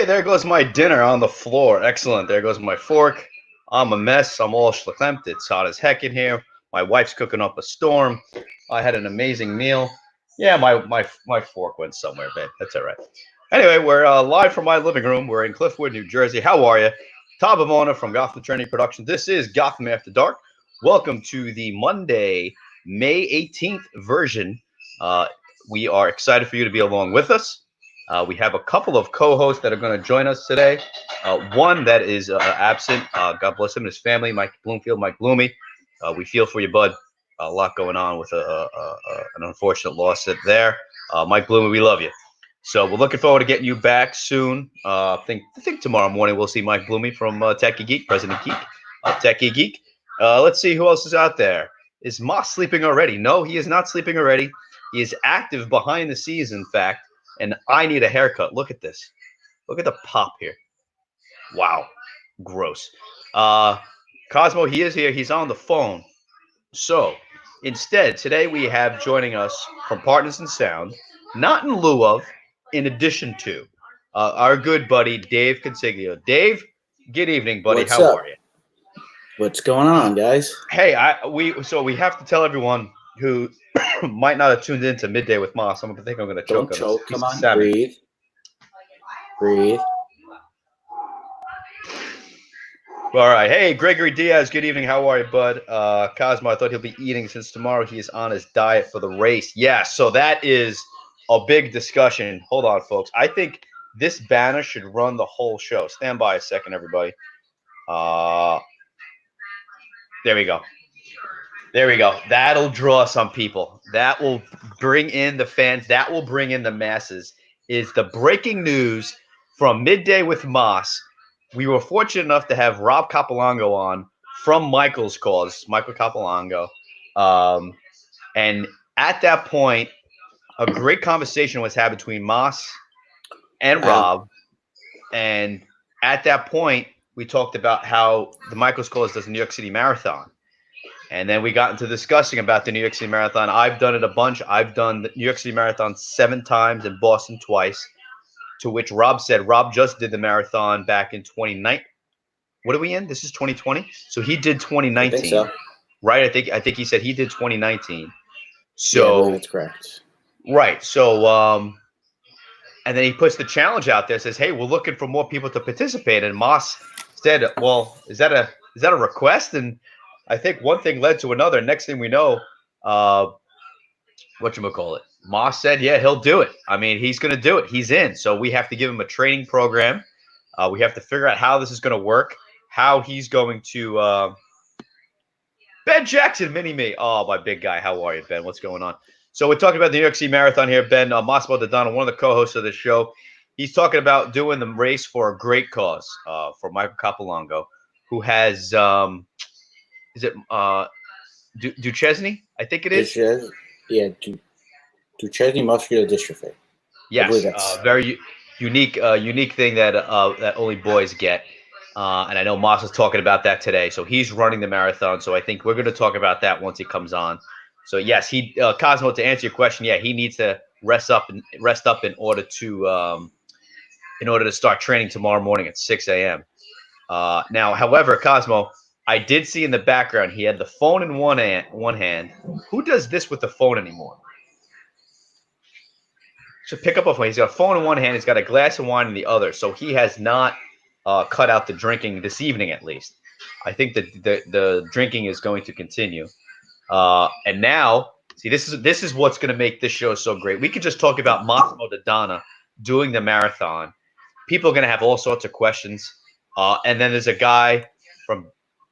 there goes my dinner on the floor. Excellent. There goes my fork. I'm a mess. I'm all schlepped. It's hot as heck in here. My wife's cooking up a storm. I had an amazing meal. Yeah, my fork went somewhere, babe. That's all right. Anyway, we're live from my living room. We're in Cliffwood, New Jersey. How are you? Todd Bivona from Gotham Trinity Production. This is Gotham After Dark. Welcome to the Monday, May 18th version. We are excited for you to be along with us. We have a couple of co-hosts that are going to join us today. One that is absent. God bless him and his family, Mike Bloomy. We feel for you, bud. A lot going on with an unfortunate loss there. Mike Bloomy, we love you. So we're looking forward to getting you back soon. I think tomorrow morning we'll see Mike Bloomy from Techie Geek, President Geek, Techie Geek. Let's see who else is out there. Is Moss sleeping already? No, he is not sleeping already. He is active behind the scenes, in fact. And I need a haircut. Look at this. Look at the pop here. Wow. Gross. Cosmo, he is here. He's on the phone. So instead, today we have joining us from Partners in Sound, not in lieu of, in addition to, our good buddy, Dave Consiglio. Dave, good evening, buddy. What's How up? are you? What's going on, guys? Hey, we have to tell everyone who might not have tuned into Midday with Moss. I think I'm going to choke. Don't choke. Come on, breathe. Breathe. All right. Hey, Gregory Diaz. Good evening. How are you, bud? Cosmo, I thought he'll be eating since tomorrow he is on his diet for the race. Yeah, so that is a big discussion. Hold on, folks. I think this banner should run the whole show. Stand by a second, everybody. There we go. There we go. That'll draw some people. That will bring in the fans. That will bring in the masses. Is the breaking news from Midday with Moss. We were fortunate enough to have Rob Capolongo on from Michael's Cause, Michael Capolongo. And at that point, a great conversation was had between Moss and Rob. And at that point, we talked about how the Michael's Cause does the New York City Marathon. And then we got into discussing about the New York City Marathon. I've done it a bunch. I've done the New York City Marathon 7 times and Boston twice, to which Rob said Rob just did the marathon back in 2019. What are we in? This is 2020? So he did 2019. I think so. Right? I think he said he did 2019. So yeah, that's correct. Right. So and then he puts the challenge out there, says, "Hey, we're looking for more people to participate." And Moss said, "Well, is that a request?" And I think one thing led to another. Next thing we know, whatchamacallit, Moss said, yeah, he'll do it. I mean, he's going to do it. He's in. So we have to give him a training program. We have to figure out how this is going to work, how he's going to Ben Jackson, Mini-Me. Oh, my big guy. How are you, Ben? What's going on? So we're talking about the New York City Marathon here. Ben, Massimo DiDonna, one of the co-hosts of this show, he's talking about doing the race for a great cause for Michael Capolongo, who has is it Duchesne? I think it is. Yeah, Duchesne muscular dystrophy. Yes, very unique thing that only boys get. And I know Moss is talking about that today. So he's running the marathon. So I think we're going to talk about that once he comes on. So yes, Cosmo, to answer your question, yeah, he needs to rest up in order to start training tomorrow morning at 6 a.m. Now, however, Cosmo, I did see in the background he had the phone in one hand. Who does this with the phone anymore? Should pick up a phone. He's got a phone in one hand. He's got a glass of wine in the other. So he has not cut out the drinking this evening, at least. I think that the drinking is going to continue. And now, see, this is what's going to make this show so great. We could just talk about Massimo DiDonna doing the marathon. People are going to have all sorts of questions. And then there's a guy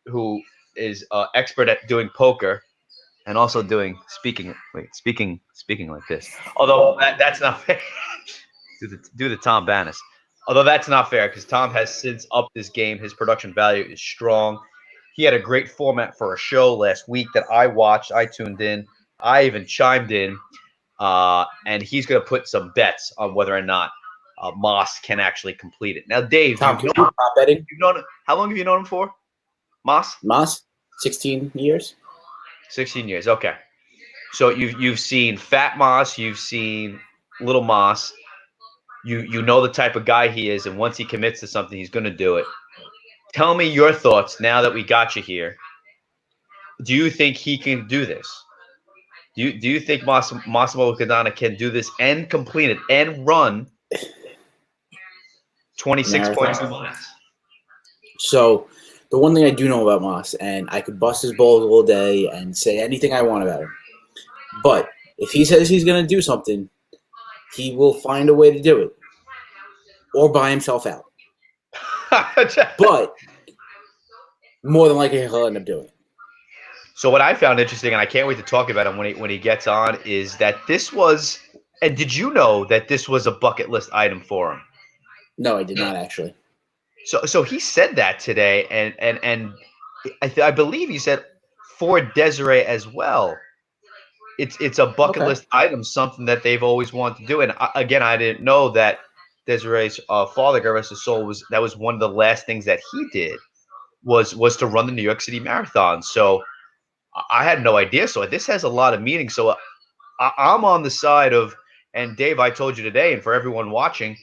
who is expert at doing poker and also doing speaking like this. Although that's not fair. do the Tom Bannis. Although that's not fair because Tom has since upped his game. His production value is strong. He had a great format for a show last week that I watched. I tuned in. I even chimed in. And he's going to put some bets on whether or not Moss can actually complete it. Now, Dave, Tom, prop betting? How long have you known him for? Moss, 16 years. 16 years. Okay. So you've seen Fat Moss, you've seen Little Moss. You know the type of guy he is, and once he commits to something, he's going to do it. Tell me your thoughts now that we got you here. Do you think he can do this? Do you think Massimo DiDonna can do this and complete it and run 26.2 miles? So the one thing I do know about Moss, and I could bust his balls all day and say anything I want about him, but if he says he's going to do something, he will find a way to do it or buy himself out. But more than likely, he'll end up doing it. So what I found interesting, and I can't wait to talk about him when he gets on, is that this was. And did you know that this was a bucket list item for him? No, I did not actually. So he said that today, and I believe he said for Desiree as well. It's a bucket list item, something that they've always wanted to do. And again, I didn't know that Desiree's father, God rest his soul, was one of the last things that he did was to run the New York City Marathon. So I had no idea. So this has a lot of meaning. So I'm on the side of, and Dave, I told you today, and for everyone watching,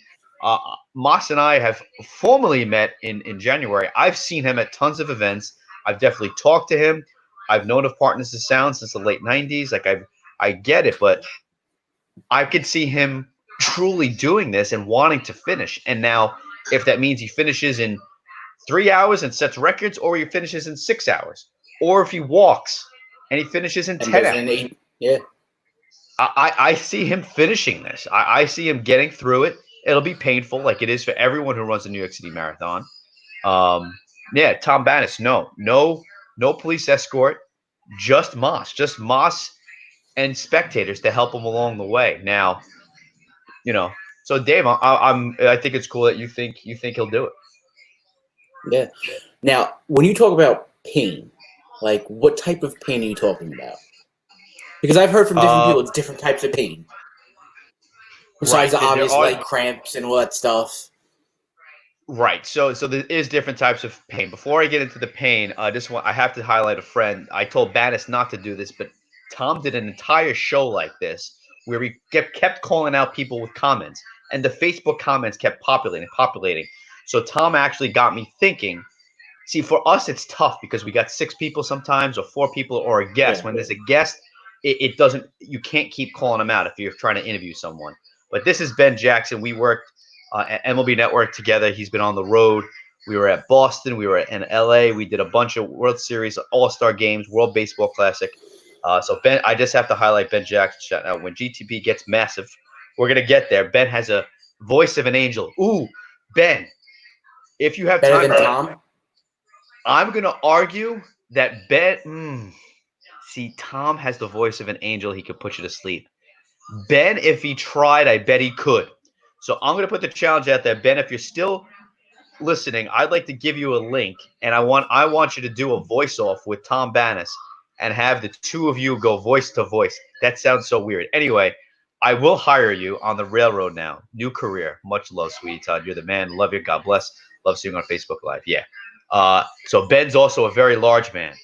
Moss and I have formally met in January. I've seen him at tons of events. I've definitely talked to him. I've known of Partners of Sound since the late 90s. Like I get it, but I could see him truly doing this and wanting to finish. And now, if that means he finishes in 3 hours and sets records, or he finishes in 6 hours, or if he walks and he finishes in 10 hours. Yeah. I see him finishing this. I see him getting through it. It'll be painful, like it is for everyone who runs the New York City Marathon. Yeah, Tom Bannis, no police escort, just Moss and spectators to help him along the way. Now, so Dave, I think it's cool that you think he'll do it. Yeah. Now, when you talk about pain, like what type of pain are you talking about? Because I've heard from different people, it's different types of pain. Besides the obvious leg cramps and all that stuff. Right. So there is different types of pain. Before I get into the pain, I have to highlight a friend. I told Bannis not to do this, but Tom did an entire show like this where we kept calling out people with comments, and the Facebook comments kept populating. So Tom actually got me thinking. See, for us, it's tough because we got 6 people sometimes, or 4 people, or a guest. Yeah. When there's a guest, it doesn't. You can't keep calling them out if you're trying to interview someone. But this is Ben Jackson. We worked at MLB Network together. He's been on the road. We were at Boston. We were in LA. We did a bunch of World Series, All-Star games, World Baseball Classic. So Ben, I just have to highlight Ben Jackson. Now, when GTP gets massive, we're gonna get there. Ben has a voice of an angel. Ooh, Ben, if you have better time, than Tom. I'm gonna argue that Ben. See, Tom has the voice of an angel. He could put you to sleep. Ben, if he tried, I bet he could. So I'm going to put the challenge out there. Ben, if you're still listening, I'd like to give you a link, and I want you to do a voice-off with Tom Bannis and have the two of you go voice to voice. That sounds so weird. Anyway, I will hire you on the railroad now. New career. Much love, sweetie Todd. You're the man. Love you. God bless. Love seeing you on Facebook Live. Yeah. So Ben's also a very large man.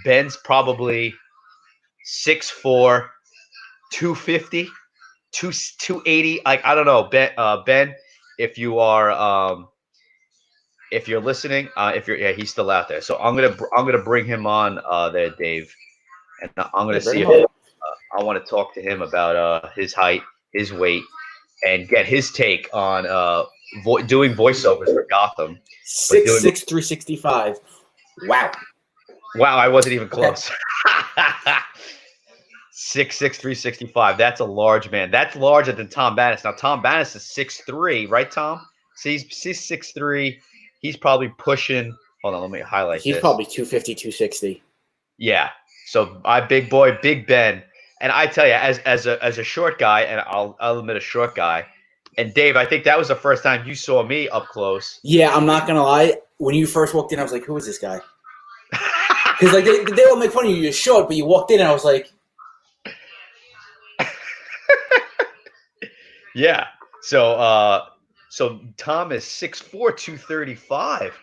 Ben's probably 6'4", 250, 280. Like, I don't know, Ben, if you are, if you're listening, he's still out there. So I'm gonna bring him on there, Dave, and I'm gonna see if I want to talk to him about his height, his weight, and get his take on doing voiceovers for Gotham. 6'6", 365. Wow, I wasn't even close. 6'6", 365. That's a large man. That's larger than Tom Bannis. Now, Tom Bannis is 6'3", right, Tom? So he's 6'3". He's probably pushing. Hold on, let me highlight this. He's probably 250, 260. Yeah. So my big boy, Big Ben. And I tell you, as a short guy, and I'll admit a short guy, and Dave, I think that was the first time you saw me up close. Yeah, I'm not going to lie. When you first walked in, I was like, who is this guy? Because like they all make fun of you. You're short, but you walked in, and I was like, yeah. So Tom is 6'4", 235.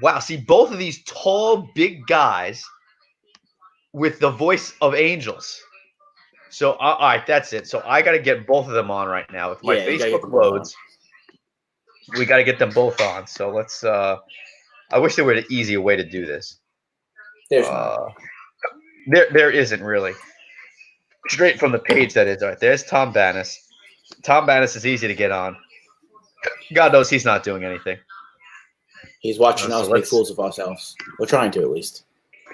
Wow. See, both of these tall, big guys with the voice of angels. So all right, that's it. So I got to get both of them on right now. If my Yeah, you gotta get Facebook them both loads, we got to get them both on. So let's. I wish there were an easier way to do this. There's not. There isn't really. Straight from the page, that is. All right, there's Tom Bannis. Tom Bannis is easy to get on. God knows he's not doing anything. He's watching So us make fools of ourselves. We're trying to, at least.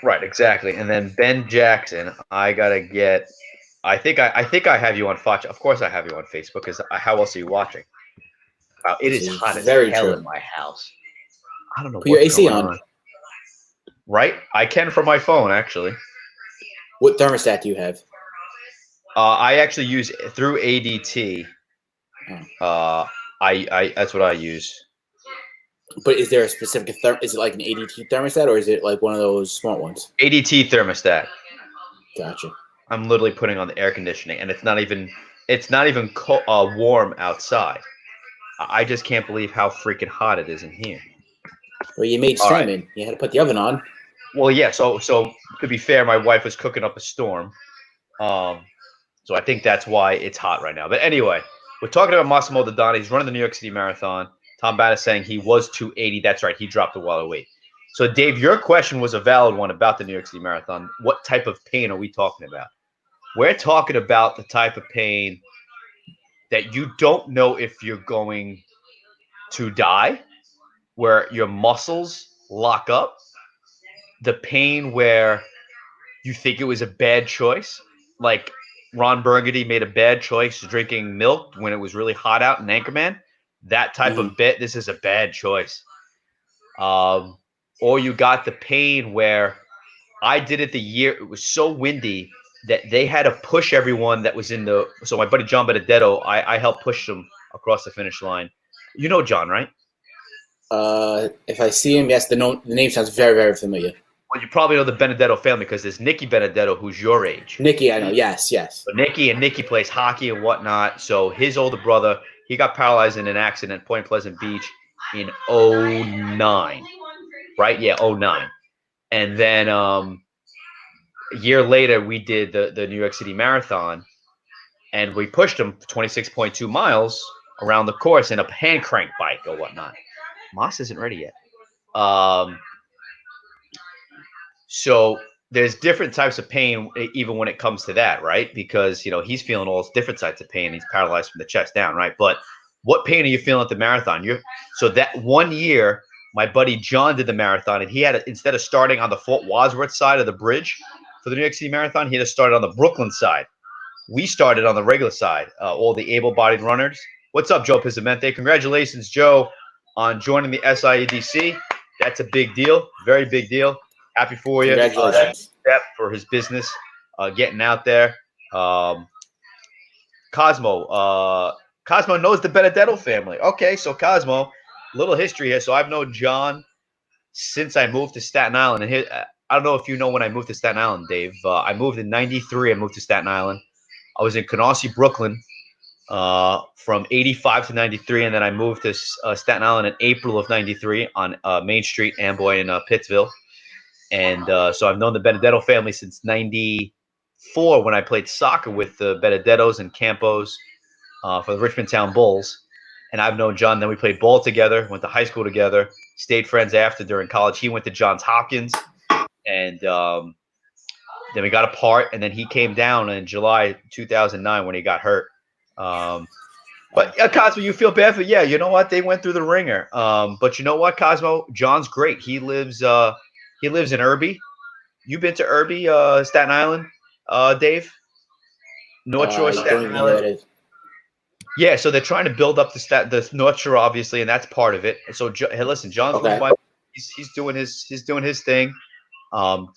Right, exactly. And then Ben Jackson, I gotta get. I think I have you on Fox. Of course, I have you on Facebook. Because how else are you watching? Wow, it This is is hot as very hell true. in my house. I don't know Put your what's AC going on. Right, I can from my phone actually. What thermostat do you have? I actually use through ADT. I that's what I use. But is there a specific is it like an ADT thermostat, or is it like one of those smart ones? ADT thermostat. Gotcha. I'm literally putting on the air conditioning, and it's not even warm outside. I just can't believe how freaking hot it is in here. Well, you made All right. salmon. You had to put the oven on. Well, yeah. So to be fair, my wife was cooking up a storm. So I think that's why it's hot right now. But anyway, we're talking about Massimo DiDonna. He's running the New York City Marathon. Tom Bannis saying he was 280. That's right. He dropped a while of weight. So, Dave, your question was a valid one about the New York City Marathon. What type of pain are we talking about? We're talking about the type of pain that you don't know if you're going to die, where your muscles lock up, the pain where you think it was a bad choice, like Ron Burgundy made a bad choice drinking milk when it was really hot out in Anchorman. That type of bit, this is a bad choice. Or you got the pain where I did it the year it was so windy that they had to push everyone that was in the. So my buddy John Benedetto, I helped push them across the finish line. You know John, right? If I see him, yes, the name sounds very, very familiar. Well, you probably know the Benedetto family because there's Nicky Benedetto, who's your age. Nicky, I know. Yes. So Nicky plays hockey and whatnot. So his older brother, he got paralyzed in an accident at Point Pleasant Beach in 2009. Right? Yeah, 2009. And then a year later, we did the New York City Marathon, and we pushed him 26.2 miles around the course in a hand crank bike or whatnot. Moss isn't ready yet. So there's different types of pain even when it comes to that, right? Because, he's feeling all different types of pain. He's paralyzed from the chest down, right? But what pain are you feeling at the marathon? So that one year, my buddy John did the marathon, and he had instead of starting on the Fort Wadsworth side of the bridge for the New York City Marathon, he just started on the Brooklyn side. We started on the regular side, all the able-bodied runners. What's up, Joe Pizzamente? Congratulations, Joe, on joining the SIEDC. That's a big deal, very big deal. Happy for you. Congratulations. Step for his business, getting out there. Cosmo knows the Benedetto family. Okay, so Cosmo, little history here. So I've known John since I moved to Staten Island. And I don't know if you know when I moved to Staten Island, Dave. I moved in '93. I moved to Staten Island. I was in Canarsie, Brooklyn, from '85 to '93, and then I moved to Staten Island in April of '93 on Main Street, Amboy, in Pittsville. And so I've known the Benedetto family since '94 when I played soccer with the Benedettos and Campos for the Richmond Town Bulls. And I've known John. Then we played ball together, went to high school together, stayed friends after during college. He went to Johns Hopkins, and then we got apart. And then he came down in July 2009 when he got hurt. But Cosmo, you feel bad for? Yeah, you know what? They went through the ringer. But you know what, Cosmo? John's great. He lives in Irby. You been to Irby, Staten Island, Dave? North Shore, Staten Island. Yeah, so they're trying to build up the North Shore, obviously, and that's part of it. So, hey, listen, John's he's doing his thing.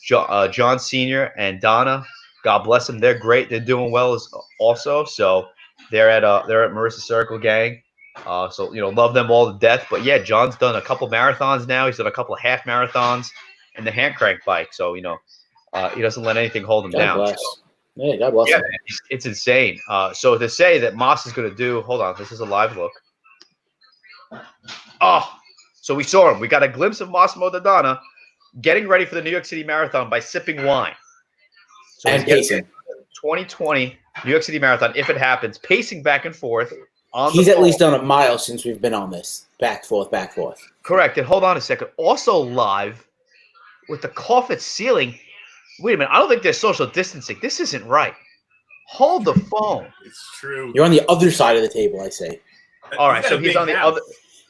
John Senior and Donna, God bless them, they're great. They're doing well also. So they're at Marissa Circle Gang. So love them all to death. But yeah, John's done a couple marathons now. He's done a couple of half marathons and the hand crank bike. So he doesn't let anything hold him down. Bless. So, yeah, God bless him. Man, it's insane. So to say that Moss is going to do, hold on, this is a live look. Oh, so we saw him. We got a glimpse of Massimo DiDonna getting ready for the New York City Marathon by sipping wine. So and pacing. 2020 New York City Marathon, if it happens, pacing back and forth on He's the at phone. least done a mile since we've been on this. Back, forth, back, forth. Correct. And hold on a second. Also live with the cough at ceiling. Wait a minute. I don't think there's social distancing. This isn't right. Hold the phone. It's true. You're on the other side of the table, I say. All right, so he's on the other.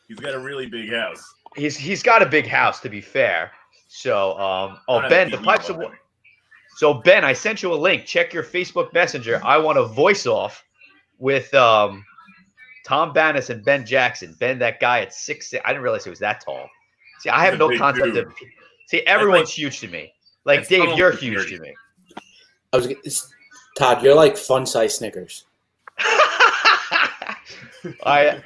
He's got a really big house. He's got a big house, to be fair. So, Ben, the pipes of. So Ben, I sent you a link. Check your Facebook Messenger. I want a voice off with Tom Bannis and Ben Jackson. Ben, that guy at 6'6". I didn't realize he was that tall. See, I have no concept of. See, everyone's huge to me. Like Dave, you're huge to me. Todd, you're like fun-size Snickers. I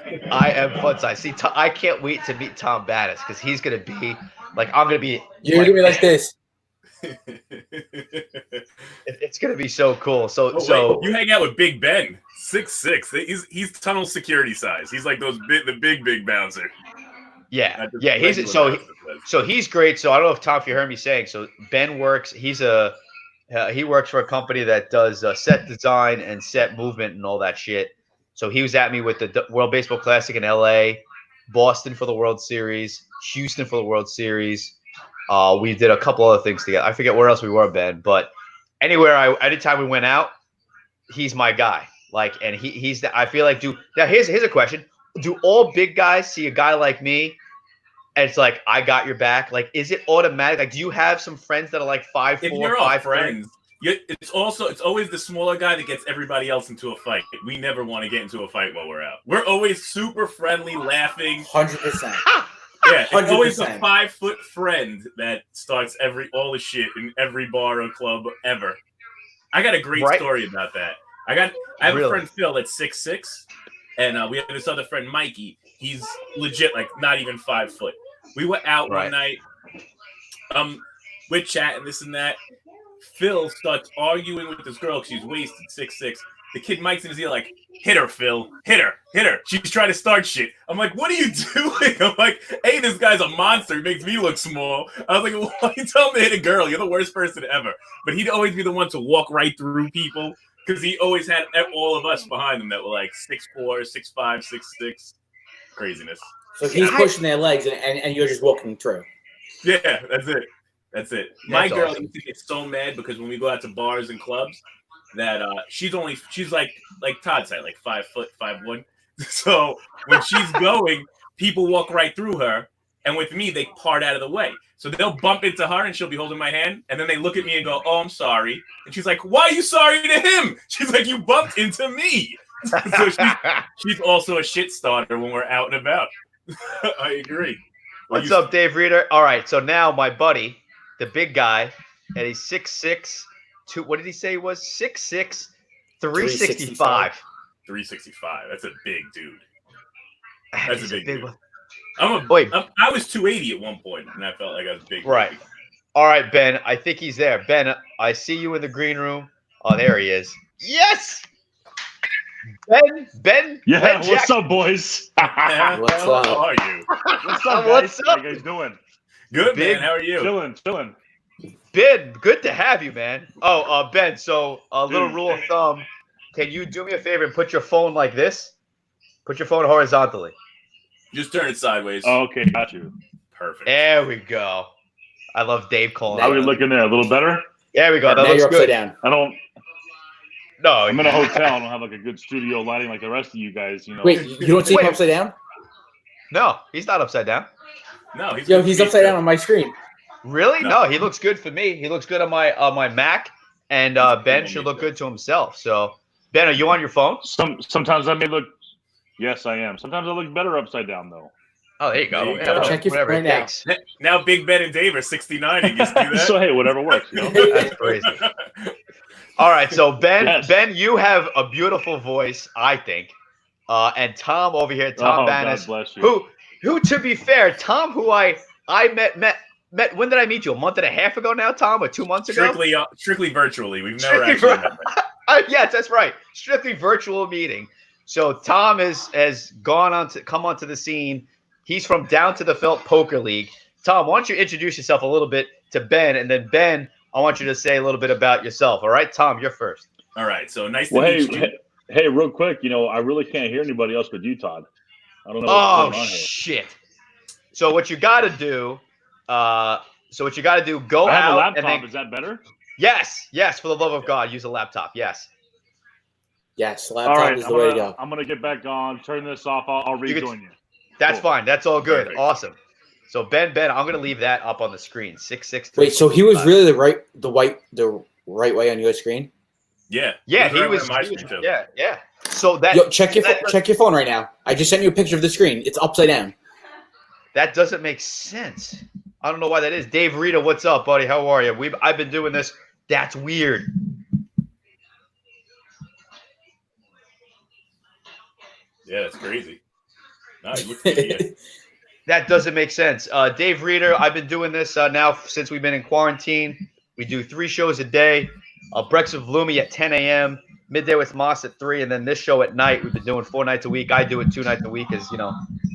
am fun size. See, I can't wait to meet Tom Bannis because he's gonna be like I'm gonna be. You're gonna be like this. It's gonna be so cool. So wait, you hang out with Big Ben, 6'6". He's tunnel security size. He's like the big bouncer. Yeah. He's great. So I don't know if Tom, if you heard me saying. So Ben works. He works for a company that does set design and set movement and all that shit. So he was at me with the World Baseball Classic in LA, Boston for the World Series, Houston for the World Series. We did a couple other things together. I forget where else we were, Ben, but anytime we went out, he's my guy. Like, and he's I feel like now here's a question. Do all big guys see a guy like me and it's like, I got your back? Like, is it automatic? Like, do you have some friends that are like 5'4", if you're 5'3"? Friends. It's always the smaller guy that gets everybody else into a fight. We never want to get into a fight while we're out. We're always super friendly, laughing. 100%. Yeah, it's 100%. always a 5-foot friend that starts all the shit in every bar or club ever. I got a great story about that. I have a friend Phil that's 6'6", and we have this other friend Mikey. He's legit like not even 5 foot. We were out one night. We're chatting this and that. Phil starts arguing with this girl. She's wasted, 6'6". The kid Mike's in his ear like, hit her, Phil. Hit her. She's trying to start shit. I'm like, what are you doing? I'm like, hey, this guy's a monster. He makes me look small. I was like, well, why you tell me to hit a girl? You're the worst person ever. But he'd always be the one to walk right through people because he always had all of us behind him that were like 6'4", 6'5", 6'6". Craziness. So he's pushing their legs and you're just walking through. Yeah, that's it. My girl used to get so mad because when we go out to bars and clubs, that she's like Todd said, like 5 foot, 5'1". So when she's going, people walk right through her, and with me, they part out of the way. So they'll bump into her, and she'll be holding my hand, and then they look at me and go, "Oh, I'm sorry." And she's like, "Why are you sorry to him?" She's like, "You bumped into me." So she's also a shit starter when we're out and about. I agree. What's up, Dave Reeder? All right, so now my buddy, the big guy, and he's 6'6". What did he say he was? 6'6", 365. 365. That's a big dude. That's a big dude. One. I was 280 at one point, and I felt like I was big. Right. All right, Ben. I think he's there. Ben, I see you in the green room. Oh, there he is. Yes. Ben. Yeah. Ben what's up, boys? What's up? How are you? What's up, guys? What's up? How you guys doing? Good, Big, man. How are you? Chilling. Ben, good to have you, man. Oh, Ben, so a little rule of thumb. Can you do me a favor and put your phone like this? Put your phone horizontally. Just turn it sideways. Oh, okay, got you. Perfect. There we go. I love Dave calling. How are we looking there? A little better? There we go. That now looks you're upside good. down. No, I'm in a hotel. I don't have like a good studio lighting like the rest of you guys. You know. Wait, you don't see him upside down? No, he's not upside down. No, he's upside down on my screen. Really? No, he looks good for me. He looks good on my Mac, and Ben should look good to himself. So, Ben, are you on your phone? Sometimes I may look. Yes, I am. Sometimes I look better upside down though. Oh, there you go. There you go. Check your whatever phone it now. takes. Now Big Ben and Dave are 69. You just do that. So hey, whatever works. You know? That's crazy. All right, so Ben, Yes. Ben, you have a beautiful voice, I think. And Tom over here, Tom Bannis, God bless you. who to be fair, Tom, who I met. When did I meet you? A month and a half ago now, Tom, or 2 months ago? Strictly virtually. We've never actually met. Yes, that's right. Strictly virtual meeting. So Tom has come onto the scene. He's from Down to the Felt Poker League. Tom, why don't you introduce yourself a little bit to Ben, and then Ben, I want you to say a little bit about yourself. All right, Tom, you're first. All right. So nice to Well, meet you. hey, real quick, I really can't hear anybody else but you, Todd. I don't know what's Oh going on here. shit! So what you got to do? Go I have a out laptop. and then Is that better? yes, for the love of God, use a laptop. Yes. Yes, All laptop right, is the way to go. I'm gonna get back on. Turn this off. I'll rejoin you. That's Cool. fine. That's all good. Perfect. Awesome. So Ben, I'm gonna leave that up on the screen. 663. Wait, so he was really the right way on your screen? Yeah. Yeah, he right was. on my screen, too. Yeah. So that Yo, check your phone right now. I just sent you a picture of the screen. It's upside down. that doesn't make sense. I don't know why that is. Dave Rita, what's up, buddy? How are you? I've been doing this. That's weird. Yeah, that's crazy. No, you look good, yeah. That doesn't make sense. Dave Reeder, I've been doing this now since we've been in quarantine. We do 3 shows a day. Breakfast with Bloomy at 10 a.m., Midday with Moss at 3, and then this show at night. We've been doing 4 nights a week. I do it 2 nights a week because,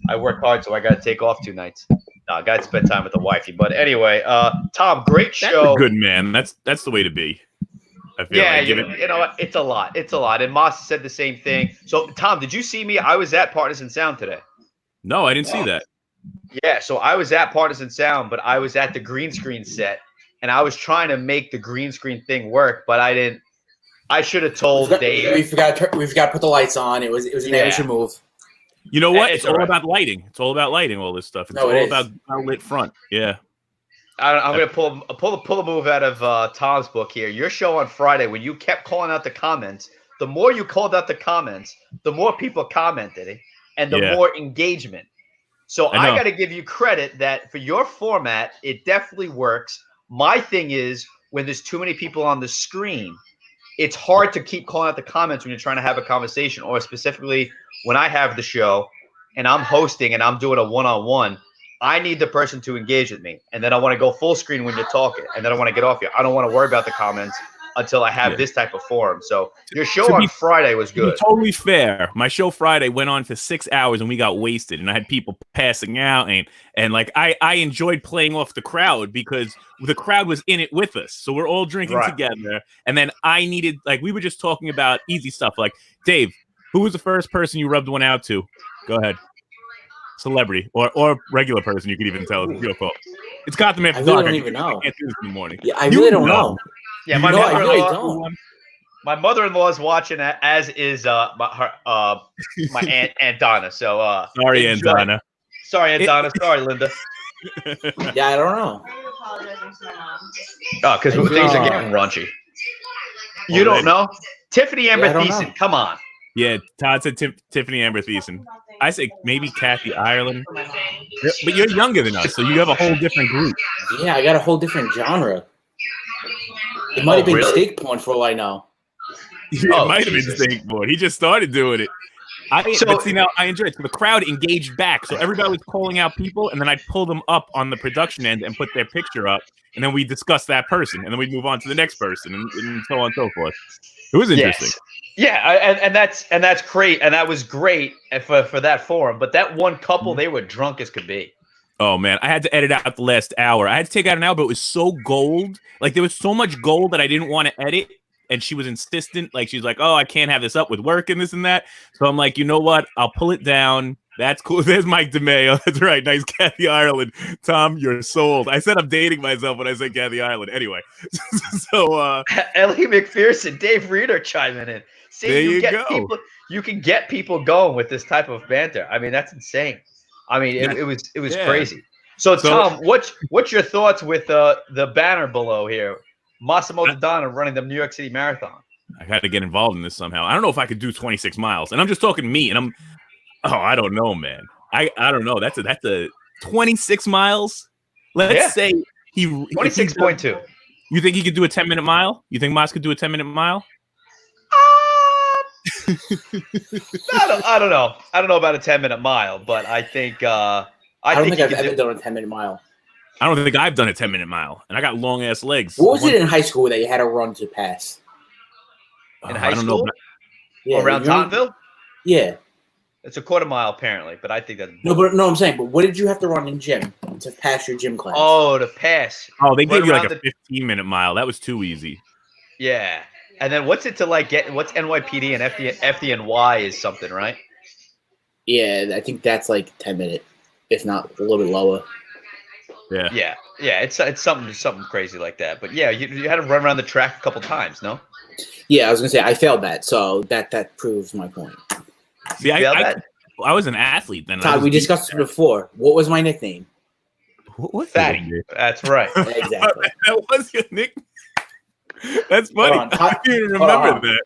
I work hard, so I got to take off 2 nights. I got to spend time with the wifey. But anyway, Tom, great That's show. a good man. That's the way to be. I feel Yeah, like. it's a lot. It's a lot. And Moss said the same thing. So, Tom, did you see me? I was at Partisan Sound today. No, I didn't see that. Yeah, so I was at Partisan Sound, but I was at the green screen set, and I was trying to make the green screen thing work, but I didn't. I should have told Dave. We forgot to put the lights on. It was an amateur move. You know what? It's It's all all right. about lighting. It's all about lighting. All this stuff. It's No, it all is. about lit front. Yeah. I'm going to pull a move out of Tom's book here. Your show on Friday, when you kept calling out the comments, the more you called out the comments, the more people commented, and the more engagement. So I got to give you credit that for your format, it definitely works. My thing is when there's too many people on the screen, it's hard to keep calling out the comments when you're trying to have a conversation, or specifically when I have the show and I'm hosting and I'm doing a one-on-one, I need the person to engage with me. And then I want to go full screen when you're talking. And then I want to get off you. I don't want to worry about the comments until I have this type of forum. So your show on Friday was good. To be totally fair, my show Friday went on for 6 hours and we got wasted, and I had people passing out, and like I enjoyed playing off the crowd because the crowd was in it with us, so we're all drinking together. And then I needed, like, we were just talking about easy stuff, like, Dave, who was the first person you rubbed one out to? Go ahead. Celebrity or regular person, you could even tell it's real call. It's Gotham after dark. I don't even know. I can't do this in the morning. Yeah, I really don't know. Yeah, I really don't. My mother-in-law is watching, as is my aunt Donna. So sorry, Aunt Donna. Sorry, Aunt Donna. Sorry, Linda. Yeah, I don't know. Oh, because things are getting raunchy. You don't know? Tiffany Amber Thiessen. Come on. Yeah, Todd said Tiffany Amber Thiessen. I say maybe Kathy Ireland. But you're younger than us, so you have a whole different group. Yeah, I got a whole different genre. It might have been steak porn for all I know. It might have been steak porn. He just started doing it. But see, now I enjoyed it. So the crowd engaged back. So everybody was calling out people, and then I'd pull them up on the production end and put their picture up, and then we discuss that person, and then we'd move on to the next person, and so on and so forth. It was interesting. Yes. Yeah, and that's great, and that was great for that forum. But that one couple, they were drunk as could be. Oh man, I had to edit out the last hour. I had to take out an hour, but it was so gold. Like there was so much gold that I didn't want to edit. And she was insistent. Like she's like, "Oh, I can't have this up with work and this and that." So I'm like, you know what? I'll pull it down. That's cool. There's Mike DeMayo. That's right. Nice, Kathy Ireland. Tom, you're sold. I said I'm dating myself when I said Kathy Ireland. Anyway, so Ellie McPherson, Dave Reeder chiming in. See, there you go. People, you can get people going with this type of banter. I mean, that's insane. I mean, it was crazy. So Tom, what's your thoughts with the banner below here? Massimo DiDonna running the New York City Marathon. I got to get involved in this somehow. I don't know if I could do 26 miles, and I'm just talking to me. And I don't know, man. I don't know. That's a 26 miles. Let's say he 26.2. You think he could do a 10-minute mile? You think Moss could do a 10-minute mile? I don't know. I don't know about a 10-minute mile, but I think I don't think I've ever done a 10-minute mile. I don't think I've done a 10-minute mile, and I got long ass legs. What was it in high school that you had to run to pass? In high school? Yeah, around Tauntville? Yeah. It's a quarter mile apparently, but I think that's no, I'm saying, but what did you have to run in gym to pass your gym class? Oh, to pass. Oh, they gave you like a 15-minute mile. That was too easy. Yeah. And then what's it to like get? What's NYPD and FDNY is something, right? Yeah, I think that's like 10-minute, if not a little bit lower. Yeah. It's something crazy like that. But yeah, you had to run around the track a couple times, no? Yeah, I was gonna say I failed that, so that proves my point. See, I was an athlete then. Todd, we discussed it before. What was my nickname? What was Fatty. That's right. Exactly. That was your nickname. That's funny. Hold on, I didn't remember that.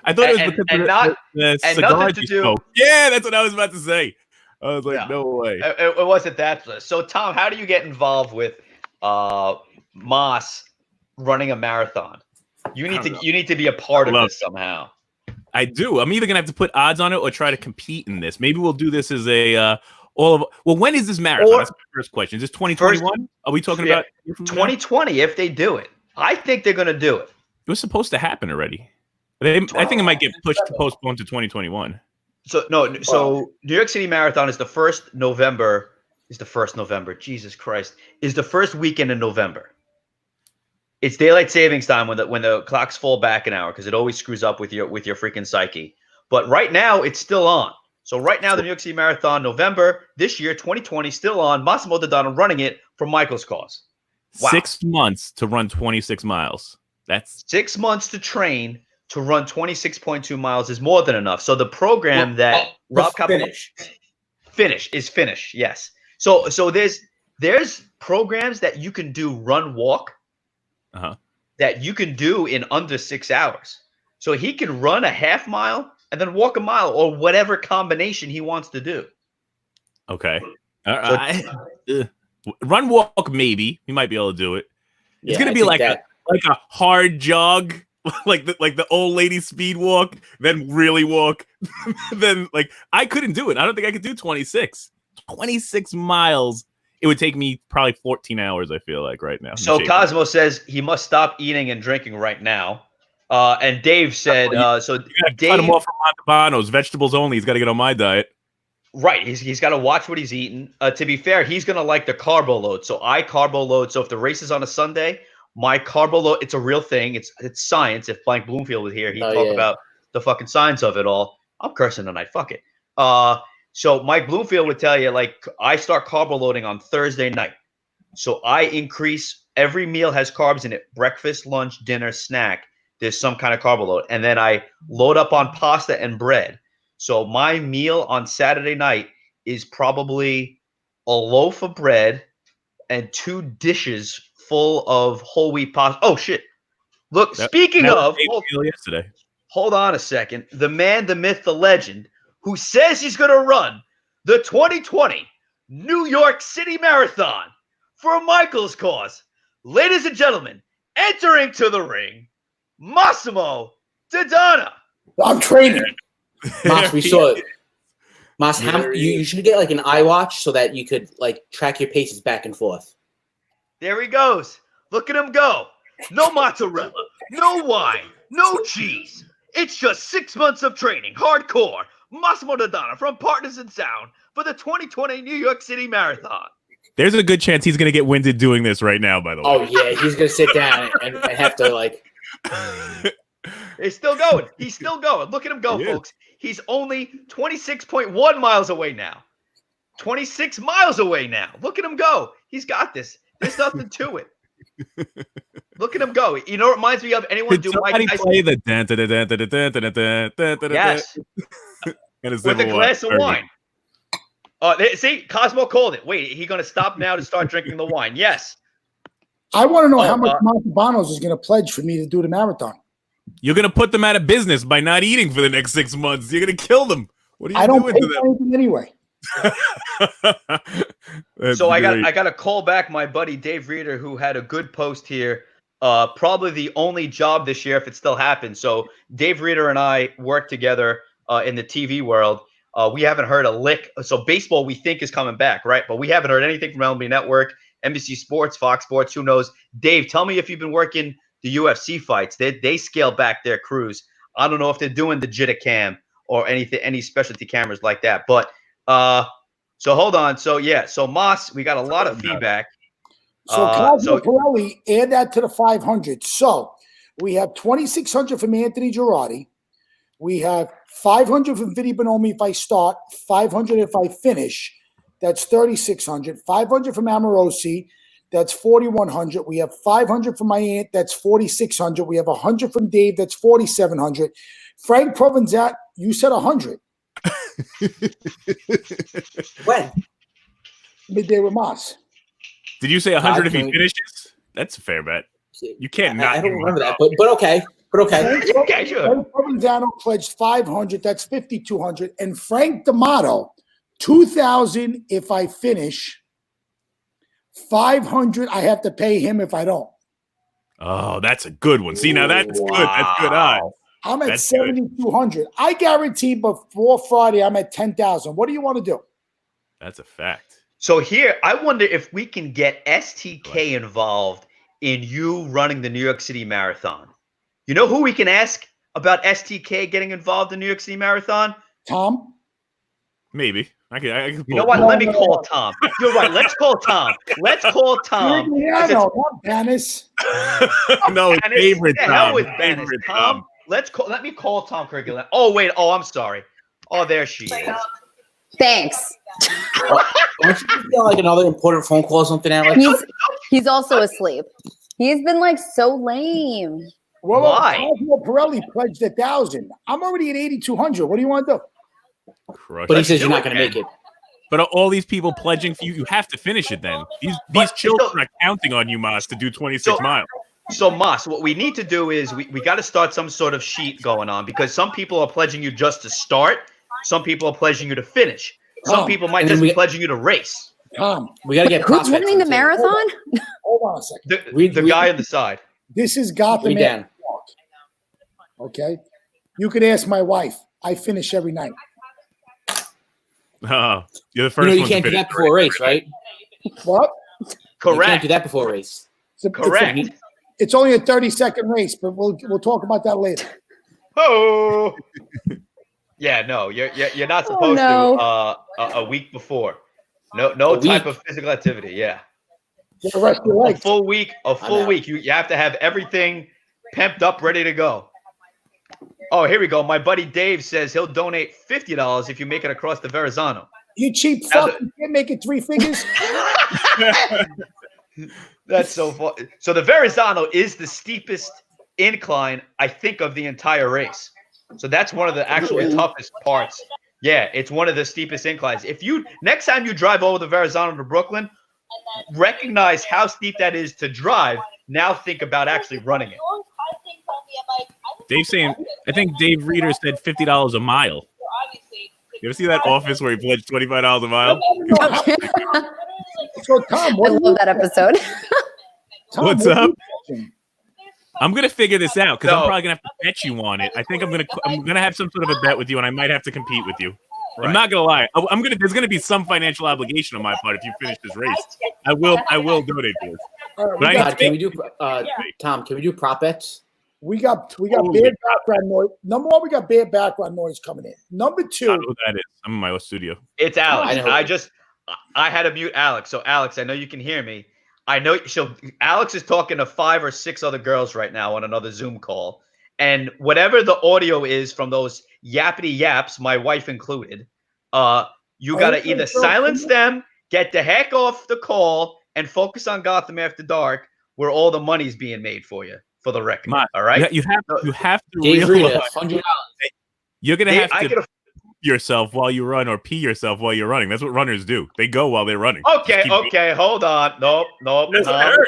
I thought it was because the cigar you smoked. Yeah, that's what I was about to say. I was like, no way. It wasn't that. So, Tom, how do you get involved with Moss running a marathon? You need to be a part of this somehow. I do. I'm either gonna have to put odds on it or try to compete in this. Maybe we'll do this as a when is this marathon? That's my first question. Is this 2021? Are we talking about 2020 if they do it? I think they're gonna do it. It was supposed to happen already. I think it might get postponed to 2021. So New York City Marathon is the first November. Jesus Christ, is the first weekend in November. It's daylight savings time when the clocks fall back an hour because it always screws up with your freaking psyche. But right now it's still on. So right now the New York City Marathon, November this year, 2020, still on. Massimo DiDonna running it for Michael's cause. Wow. 6 months to run 26 miles. That's 6 months to train to run 26.2 miles is more than enough. So the program that Rob finish. Yes. So there's programs that you can do run walk that you can do in under 6 hours. So he can run a half mile and then walk a mile or whatever combination he wants to do. Okay. Run walk maybe. He might be able to do it. It's gonna be like a hard jog. like the old lady speed walk, then really walk. Then I couldn't do it. I don't think I could do 26 miles. It would take me probably 14 hours, I feel like, right now. So Cosmo says he must stop eating and drinking right now. And Dave said, Dave, cut him off from Montalbano's, vegetables only. He's got to get on my diet. Right. He's got to watch what he's eating. To be fair, he's going to like the carbo load. So I carbo load. So if the race is on a Sunday, my carbo load, it's a real thing. It's science. If Mike Bloomfield was here, he'd talk about the fucking science of it all. I'm cursing tonight. Fuck it. So Mike Bloomfield would tell you, I start carbo loading on Thursday night. So I increase, every meal has carbs in it. Breakfast, lunch, dinner, snack. There's some kind of carbo load. And then I load up on pasta and bread. So my meal on Saturday night is probably a loaf of bread and 2 dishes full of whole wheat pasta. Oh, shit. Look, speaking of, hold on a second. The man, the myth, the legend, who says he's going to run the 2020 New York City Marathon for Michael's cause. Ladies and gentlemen, entering to the ring, Massimo DiDonna. I'm training. Mas, we saw it. Mas, you should get an iWatch so that you could track your paces back and forth. There he goes. Look at him go. No mozzarella, no wine, no cheese. It's just 6 months of training, hardcore. Massimo DiDonna from Partners in Sound for the 2020 New York City Marathon. There's a good chance he's going to get winded doing this right now, by the way. Oh, yeah. He's going to sit down and have to, He's still going. He's still going. Look at him go, folks. He's only 26.1 miles away now. 26 miles away now. Look at him go. He's got this. There's nothing to it. Look at him go. You know what reminds me of? Anyone do Mike Tyson? Play the yes. With a glass of wine. See, Cosmo called it. Wait, he going to stop now to start drinking the wine? Yes. I want to know how much Montalbano's is going to pledge for me to do the marathon. You're going to put them out of business by not eating for the next 6 months. You're going to kill them. What are you doing to them? I don't pay anyway. So I got to call back my buddy Dave Reeder, who had a good post here. Probably the only job this year if it still happens. So Dave Reeder and I work together in the TV world. We haven't heard a lick. So baseball we think is coming back, right? But we haven't heard anything from LB Network, NBC Sports, Fox Sports. Who knows? Dave, tell me if you've been working the UFC fights. They scale back their crews. I don't know if they're doing the Jitta cam or any specialty cameras like that. But so hold on. So Moss, we got a lot of feedback. So Cosmo Pirelli, add that to the 500. So We have 2,600 from Anthony Girardi. We have 500 from Vinny Bonomi if I start, 500 if I finish. That's 3,600. 500 from Amorosi. That's 4,100. We have 500 from my aunt. That's 4,600. We have 100 from Dave. That's 4,700. Frank Provenzat, you said 100. When? Midday with Moss. Did you say 100 if he finishes? That's a fair bet. You can't not. I don't remember that, but okay. But okay. Okay, sure. Frank Provenzano pledged 500. That's 5,200. And Frank D'Amato, 2,000 if I finish. 500 I have to pay him if I don't. Oh, that's a good one. See, now that's good. That's good odds. I'm at That's 7,200. I guarantee before Friday I'm at 10,000. What do you want to do? That's a fact. So here, I wonder if we can get STK involved in you running the New York City Marathon. You know who we can ask about STK getting involved in New York City Marathon? Tom? Maybe. I can You know what? Let me call Tom. You're right. Let's call Tom. Let's call Tom. Yeah, no, not Banis. No, it's favorite The Tom. hell with Banis. Favorite Tom. Let me call Tom Curriculum. Oh, wait. Oh, I'm sorry. Oh, there she is. Thanks. Don't you feel like another important phone call or something, Alex? He's also asleep. He's been like so lame. Well, Why? Cosmo Pirelli pledged 1,000. I'm already at 8,200. What do you want to do? But he says you're not going to make it. But all these people pledging for you, you have to finish it then. These children are counting on you, Mas, to do 26 miles. So, Mas, what we need to do is we got to start some sort of sheet going on because some people are pledging you just to start. Some people are pledging you to finish. Some people might just be pledging you to race. We got to get Who's winning the marathon? Hold on a second. The guy on the side. This is Gotham. Okay? You could ask my wife. I finish every night. Oh, you're the first You one can't to do finish. that before a race, right? What? You can't Correct. do that before a race. Correct. It's only a 30-second race, but we'll talk about that later. Oh. Yeah, no, you're not supposed to a week before. No type of physical activity. Yeah. Get the rest of your A legs. full week. You have to have everything pimped up, ready to go. Oh, here we go. My buddy Dave says he'll donate $50 if you make it across the Verrazano. You cheap fuck. You can't make it 3 figures. That's so fun. So the Verrazano is the steepest incline, I think, of the entire race. So that's one of the actually toughest parts. Yeah, it's one of the steepest inclines. If you next time you drive over the Verrazano to Brooklyn, recognize how steep that is to drive. Now think about actually running it. Dave saying, I think Dave Reeder said $50 a mile. You ever see that office where he pledged $25 a mile? So Tom, I love that episode. Tom, What's what are up? you watching? I'm gonna figure this out because I'm No. probably gonna have to bet you on it. I think I'm gonna have some sort of a bet with you, and I might have to compete with you. Right. I'm not gonna lie. There's gonna be some financial obligation on my part if you finish this race. I will donate for this. All right, But I God, can we do Tom? Can we do prop bets? we got bad background noise. Number one, we got bad background noise coming in. Number I two, don't know who that is. I'm in my studio. It's Alex. I know. I had to mute Alex. So Alex, I know you can hear me. I know. So Alex is talking to 5 or 6 other girls right now on another Zoom call, and whatever the audio is from those yappity yaps, my wife included, you gotta either silence them, get the heck off the call, and focus on Gotham After Dark, where all the money's being made for you. For the record, all right. You have to Dave realize Reeder, $100. you're gonna Dave, have to yourself while you run or pee yourself while you're running. That's what runners do. They go while they're running. Okay, hold on. Nope. That's no. what I heard.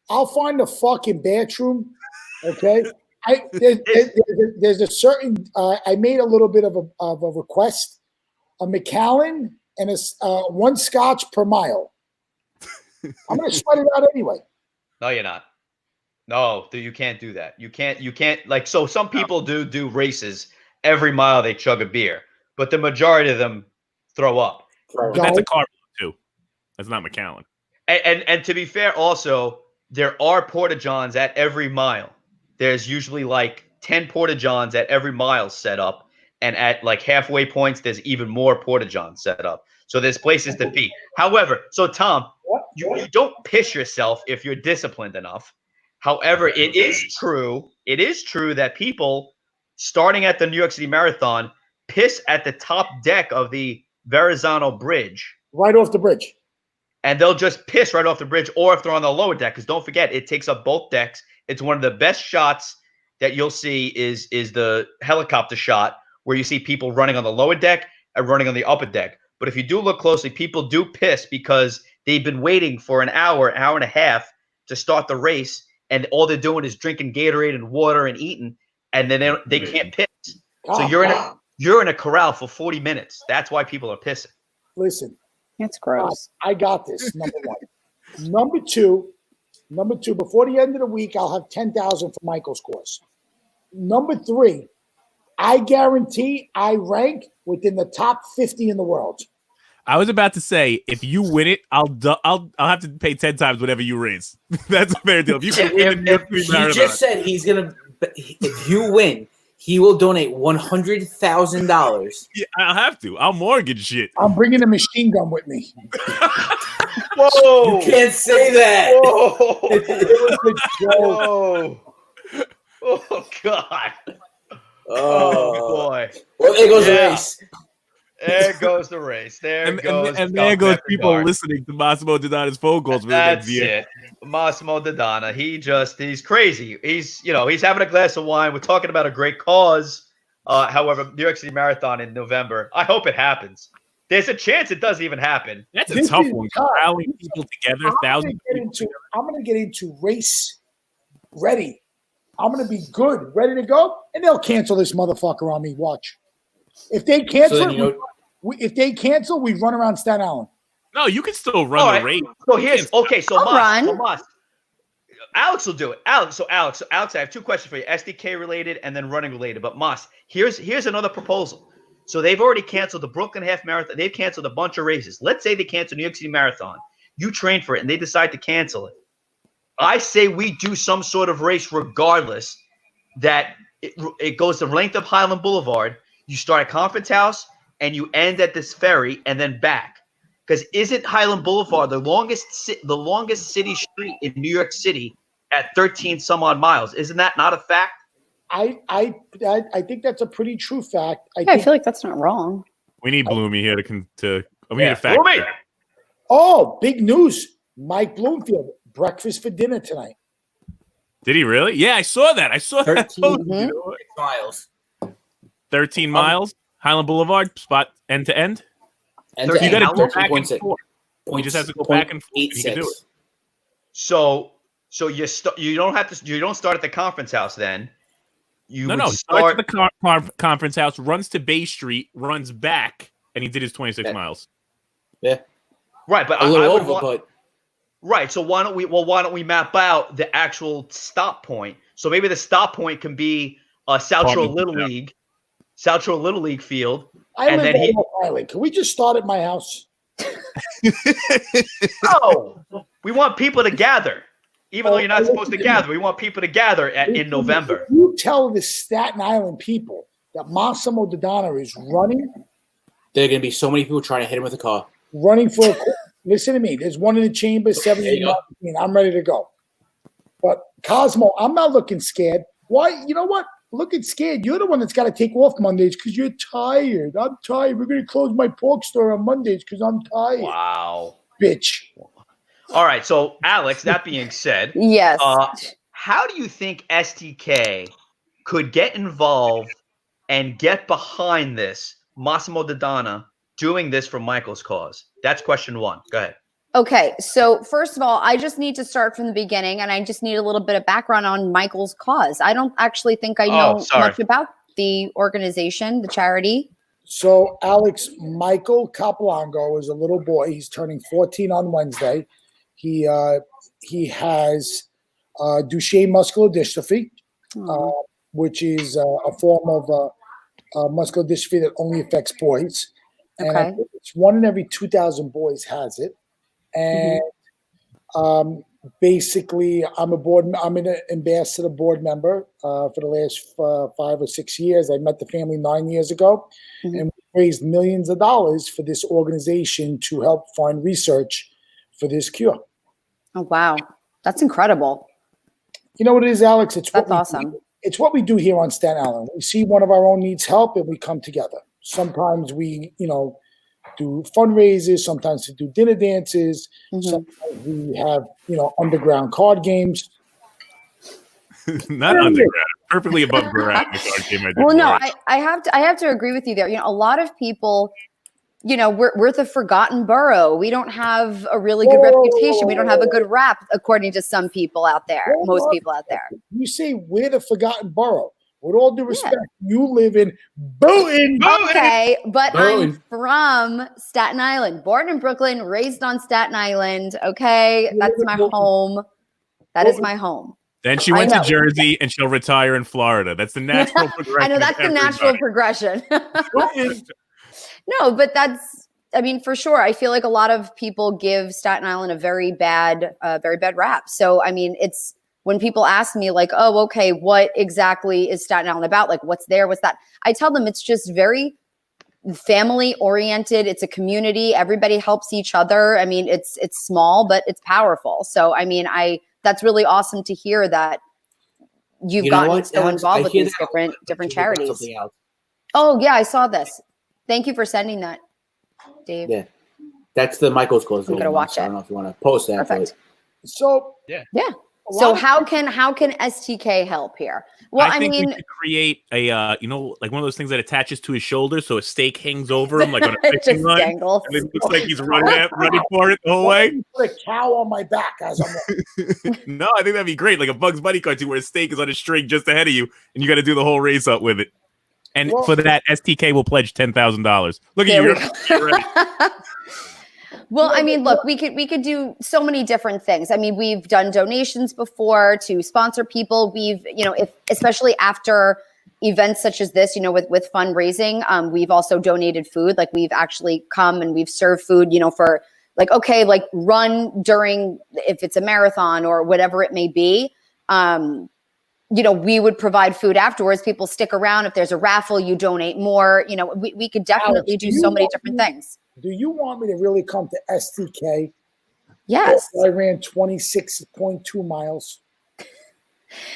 I'll find the fucking bathroom. Okay. There's a certain. I made a little bit of a request. A Macallan and a 1 scotch per mile. I'm gonna sweat it out anyway. No, you're not. No, you can't do that. You can't like so some people do races every mile they chug a beer, but the majority of them throw up. But that's a carb too. That's not Macallan. And to be fair, also there are porta johns at every mile. There's usually like 10 porta johns at every mile set up, and at like halfway points, there's even more porta johns set up. So there's places to pee. However, so Tom, you don't piss yourself if you're disciplined enough. However, it is true that people starting at the New York City Marathon piss at the top deck of the Verrazano Bridge. Right off the bridge. And they'll just piss right off the bridge, or if they're on the lower deck, because don't forget, it takes up both decks. It's one of the best shots that you'll see is the helicopter shot where you see people running on the lower deck and running on the upper deck. But if you do look closely, people do piss because they've been waiting for an hour and a half to start the race, and all they're doing is drinking Gatorade and water and eating, and then they can't piss. So you're in a corral for 40 minutes. That's why people are pissing. Listen. That's gross. I got this. Number one. Number two. Before the end of the week, I'll have 10,000 for Michael's course. Number three, I guarantee I rank within the top 50 in the world. I was about to say, if you win it, I'll have to pay 10 times whatever you raise. That's a fair deal. If you can win the New York City Marathon. He just said he's gonna. If you win, he will donate $100,000. Yeah, I'll have to. I'll mortgage shit. I'm bringing a machine gun with me. Whoa! You can't say that. Whoa! Oh God! Oh boy! Well, there goes the race. There goes the race. There goes people listening to Massimo DiDonna's phone calls. That's it. Massimo DiDonna. He's crazy. He's having a glass of wine. We're talking about a great cause. However, New York City Marathon in November. I hope it happens. There's a chance it doesn't even happen. That's a tough one. Rallying people together, thousands. I'm going to get into race ready. I'm going to be good, ready to go, and they'll cancel this motherfucker on me. Watch. If they cancel, we run around Staten Island. No, you can still run the race. So Moss. Alex will do it. Alex, I have two questions for you: STK related and then running related. But Moss, here's another proposal. So they've already canceled the Brooklyn Half Marathon. They've canceled a bunch of races. Let's say they cancel New York City Marathon. You train for it, and they decide to cancel it. I say we do some sort of race regardless. That it goes the length of Highland Boulevard. You start at Conference House and you end at this ferry and then back. Because isn't Highland Boulevard the longest city street in New York City at 13 some odd miles? Isn't that not a fact? I think that's a pretty true fact. I feel like that's not wrong. We need Bloomy here to we need a fact. Bloomy. Oh, big news! Mike Bloomfield, breakfast for dinner tonight. Did he really? Yeah, I saw that. 13 miles. 13 miles. Highland Boulevard spot end to end. And you got to go 13.6. back and forth. You just have to go back and forth. You can do it. So you don't start at the Conference House then. Starts at the Conference House, runs to Bay Street, runs back, and he did his 26 miles. Yeah. Right, but a little over, but right. So why don't we map out the actual stop point? So maybe the stop point can be South Shore Little League field. I live on Long Island. Can we just start at my house? No, we want people to gather. Even though you're not supposed to gather, we want people to gather in November. You tell the Staten Island people that Massimo DiDonna is running. There are going to be so many people trying to hit him with a car. Running for listen to me. There's one in the chamber, 70. I'm ready to go. But Cosmo, I'm not looking scared. Why? You know what? Looking scared. You're the one that's got to take off Mondays because you're tired. I'm tired. We're going to close my pork store on Mondays because I'm tired. Wow. Bitch. All right. So, Alex, that being said, yes. How do you think STK could get involved and get behind this Massimo DiDonna doing this for Michael's cause? That's question one. Go ahead. Okay, so first of all, I just need to start from the beginning, and I just need a little bit of background on Michael's cause. I don't actually think I know much about the organization, the charity. So, Alex, Michael Capolango is a little boy. He's turning 14 on Wednesday. He has Duchenne muscular dystrophy, which is a form of muscular dystrophy that only affects boys. And I think it's 1 in every 2,000 boys has it. And basically, I'm an ambassador board member for the last 5 or 6 years. I met the family 9 years ago, and we raised millions of dollars for this organization to help find research for this cure. Oh, wow. That's incredible. You know what it is, Alex? That's awesome. It's what we do here on Staten Island. We see one of our own needs help, and we come together. Sometimes we, do fundraisers. Sometimes we do dinner dances. Sometimes we have, underground card games. Not underground, perfectly above ground. Well, no, I have to agree with you there. A lot of people, we're the forgotten borough. We don't have a really good reputation. We don't have a good rap, according to some people out there. Most people out there. You say we're the forgotten borough. With all due respect, you live in Boonton. Okay, but I'm from Staten Island, born in Brooklyn, raised on Staten Island. Okay, that's my home. That is my home. Then she went to Jersey, and she'll retire in Florida. That's the natural progression. I know that's the natural progression. No, but for sure. I feel like a lot of people give Staten Island a very bad rap. So, it's when people ask me like, oh, okay, what exactly is Staten Island about? Like, what's there? What's that? I tell them it's just very family oriented. It's a community. Everybody helps each other. It's small, but it's powerful. So, that's really awesome to hear that you've gotten so involved with these different charities. Oh yeah, I saw this. Thank you for sending that, Dave. Yeah, that's the Michael's clothes. I'm gonna watch it. I don't know if you want to post that. Perfect. So yeah. So how can STK help here? Well, I think we should create a like one of those things that attaches to his shoulder, so a steak hangs over him like on a fishing line, dangles. and it looks like he's running for it the whole way. Put a cow on my back as I'm. No, I think that'd be great, like a Bugs Bunny cartoon where a steak is on a string just ahead of you, and you got to do the whole race up with it. And for that, STK will pledge $10,000. Look at you. Well, look, we could do so many different things. We've done donations before to sponsor people. We've, especially after events such as this, with fundraising, we've also donated food. Like we've actually come and we've served food, for run during, if it's a marathon or whatever it may be. We would provide food afterwards. People stick around. If there's a raffle, you donate more. We could definitely do so many different things. Do you want me to really come to STK? Yes. I ran 26.2 miles.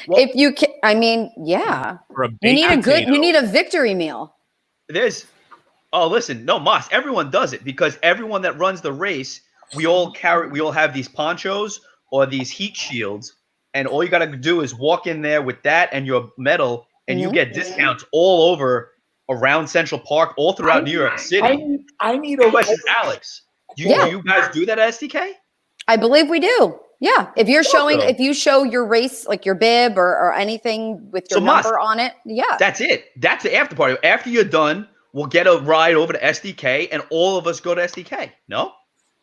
If you can, yeah. You need a victory meal. Listen, no, Moss, everyone does it because everyone that runs the race, we all have these ponchos or these heat shields, and all you got to do is walk in there with that and your medal, and you get discounts all over around Central Park, all throughout New York City. I need a question, Alex. Do you guys do that at STK? I believe we do. Yeah. If you show your race, like your bib or anything with your number on it. Yeah. That's it. That's the after party. After you're done, we'll get a ride over to STK and all of us go to STK. No?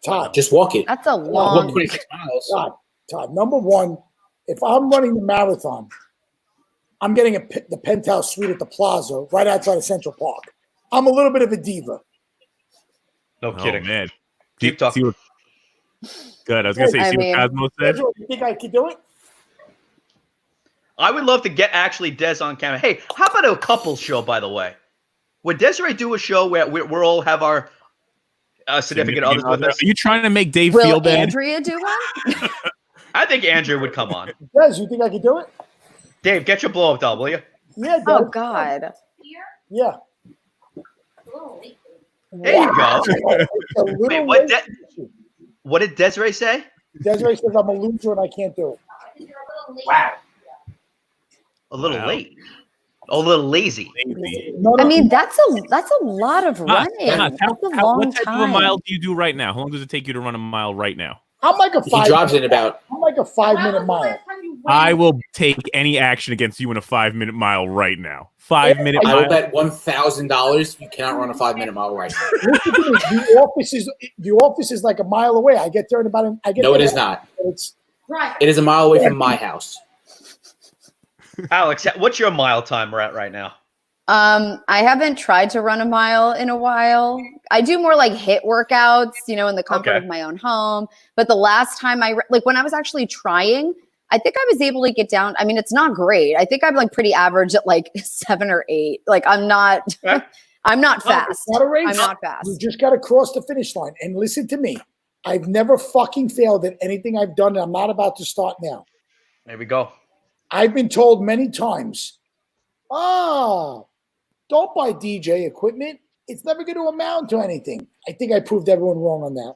Todd, just walk it. That's a long 26 miles. Todd, number one, if I'm running the marathon, I'm getting the penthouse suite at the Plaza right outside of Central Park. I'm a little bit of a diva. No kidding. Oh, man. Keep talking. Good. I was going to say, see what Cosmo said? You think I could do it? I would love to get actually Des on camera. Hey, how about a couples show, by the way? Would Desiree do a show where we all have our significant others with us? Are you trying to make Dave feel bad? Will Andrea do one? I think Andrea would come on. Des, you think I could do it? Dave, get your blow-up doll, will you? Yeah. Oh, God. Yeah. There you go. Wait, what did Desiree say? Desiree says I'm a loser and I can't do it. Wow. A little late. A little lazy. That's a lot of running. That's a long what type time. of a mile do you do right now? How long does it take you to run a mile right now? I'm like a 5. He drives in about. I'm like a 5-minute mile. I will take any action against you in a 5-minute mile right now. 5-minute mile. I will bet $1,000 you cannot run a 5-minute mile right now. The office is like a mile away. I get there in about. No, it is not. It is a mile away from my house. Alex, what's your mile time we're at right now? I haven't tried to run a mile in a while. I do more like HIIT workouts, in the comfort of my own home. But the last time when I was actually trying, I think I was able to get down. It's not great. I think I'm like pretty average at like 7 or 8. Like I'm not fast. I'm not fast. You just got to cross the finish line. And listen to me. I've never fucking failed at anything I've done. And I'm not about to start now. There we go. I've been told many times, don't buy DJ equipment. It's never going to amount to anything. I think I proved everyone wrong on that.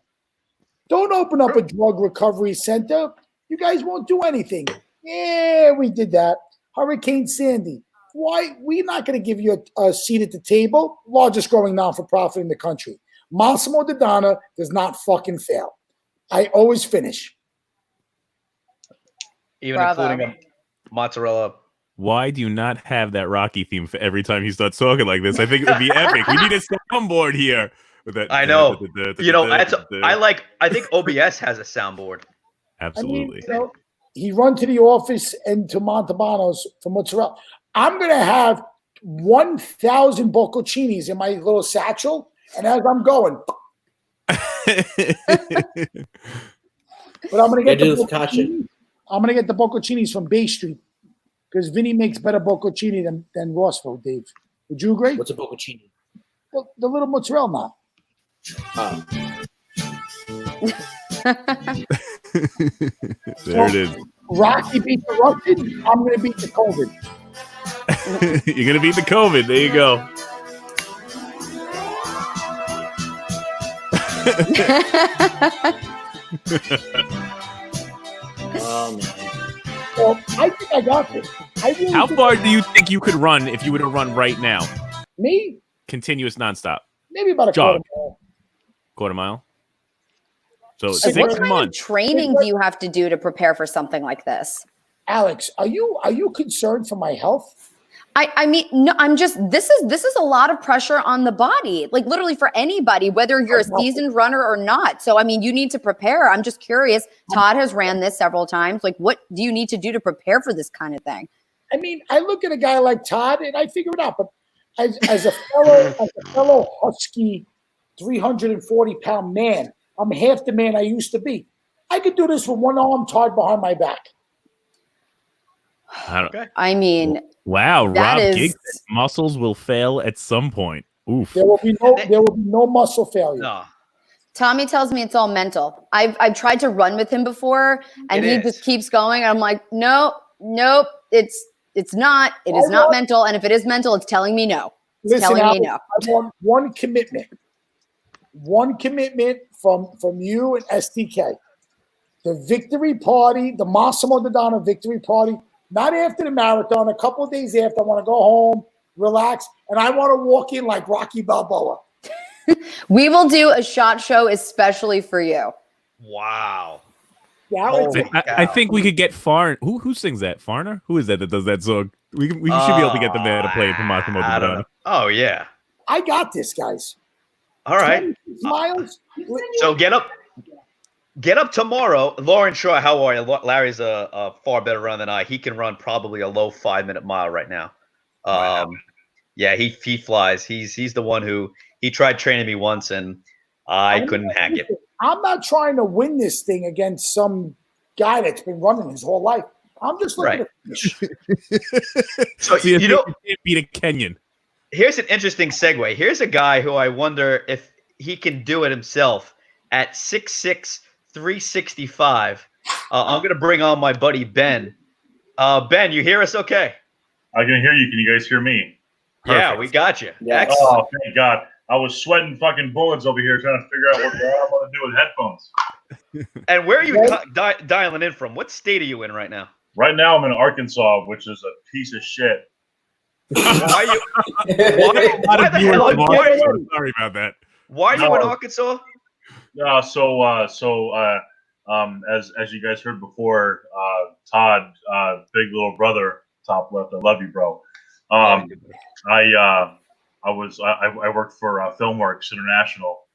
Don't open up a drug recovery center. You guys won't do anything. Yeah, we did that. Hurricane Sandy. Why? We're not going to give you a seat at the table. Largest growing non-for-profit in the country. Massimo DiDonna does not fucking fail. I always finish. Even Bravo. including a mozzarella. Why do you not have that Rocky theme for every time he starts talking like this? I think it would be epic. We need a soundboard here. With that, I know. I think OBS has a soundboard. Absolutely. I mean, he run to the office and to Montalbano's for mozzarella. I'm going to have 1,000 bocconcinis in my little satchel, and as I'm going. But I'm going to get the bocconcinis from Bay Street because Vinny makes better bocconcini than Rossville, Dave. Would you agree? What's a bocconcini? The little mozzarella knot. Oh. There it is. Rocky beat the Russian. I'm going to beat the COVID. You're going to beat the COVID. There you go. Oh, man. Well, I think I got this. How far do you think you could run if you were to run right now? Me? Continuous nonstop. Maybe about a Jog. quarter mile. Quarter mile. So So 6 what kind months. of training do you have to do to prepare for something like this? Alex, are you concerned for my health? I mean, no, I'm just, this is a lot of pressure on the body, like literally for anybody, whether you're a seasoned runner or not. So, I mean, you need to prepare. I'm just curious. Todd has ran this several times. Like, what do you need to do to prepare for this kind of thing? I mean, I look at a guy like Todd and I figure it out, but as a fellow husky 340-pound man, I'm half the man I used to be. I could do this with one arm tied behind my back. I mean, wow, Rob is... Giggs, muscles will fail at some point. Oof. There will be no muscle failure. No. Tommy tells me it's all mental. I've tried to run with him before, and he just keeps going. I'm like, nope, it's not. It is not mental, and if it is mental, it's telling me no. It's telling me no. I want one commitment from you and STK. The victory party, the Massimo DiDonna victory party. Not after the marathon, a couple of days after, I want to go home, relax, and I want to walk in like Rocky Balboa. We will do a shot show especially for you. Wow. Yeah, I think we could get Farn. Who sings that? Farner? Who is that does that song? We should be able to get the man to play it for Massimo DiDonna. Oh, yeah. I got this, guys. All right. Miles. So get up tomorrow. Lauren Shaw, how are you? Larry's a far better runner than I. He can run probably a low 5-minute mile right now. Yeah, he flies. He's the one who he tried training me once and I couldn't hack it. I'm not trying to win this thing against some guy that's been running his whole life. I'm just looking to finish. So you can't beat a Kenyan. Here's an interesting segue. Here's a guy who I wonder if he can do it himself at 6'6", 365. I'm going to bring on my buddy Ben. Ben, you hear us okay? I can hear you. Can you guys hear me? Yeah, we got you. Yeah. Excellent. Oh, thank God. I was sweating fucking bullets over here trying to figure out what the hell I'm going to do with headphones. And where are you dialing in from? What state are you in right now? Right now I'm in Arkansas, which is a piece of shit. Why the You hell were are you? smart. Sorry about that. Why are you in Arkansas? As you guys heard before, Todd, big little brother, top left. I love you, bro. I worked for FilmWorks International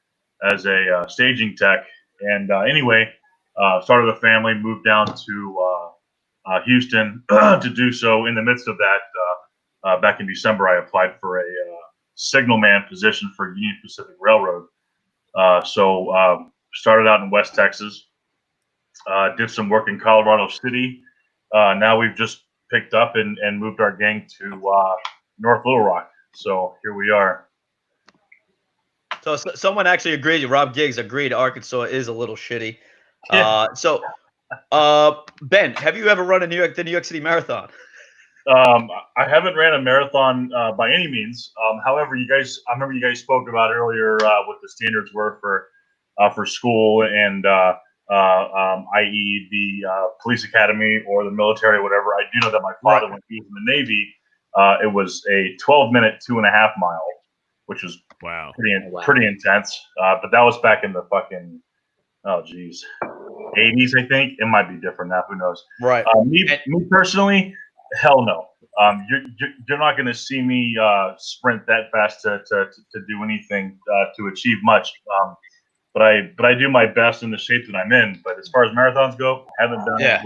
as a staging tech, and anyway, started a family, moved down to Houston to do so. In the midst of that, back in December, I applied for a signalman position for Union Pacific Railroad. So started out in West Texas, did some work in Colorado City. Now we've just picked up and moved our gang to North Little Rock. So here we are. So someone actually agreed. Rob Giggs agreed. Arkansas is a little shitty. So Ben, have you ever run the New York City Marathon? I haven't ran a marathon by any means. However, I remember you guys spoke about earlier what the standards were for school and i.e. the police academy or the military or whatever. I do know that my father, when he was in the Navy, it was a 12-minute 2.5 mile, which was pretty intense. But that was back in the fucking 80s, I think. It might be different now. Who knows? Right. Me personally, hell no. You're not going to see me sprint that fast to do anything to achieve much. But I do my best in the shape that I'm in. But as far as marathons go, haven't done it.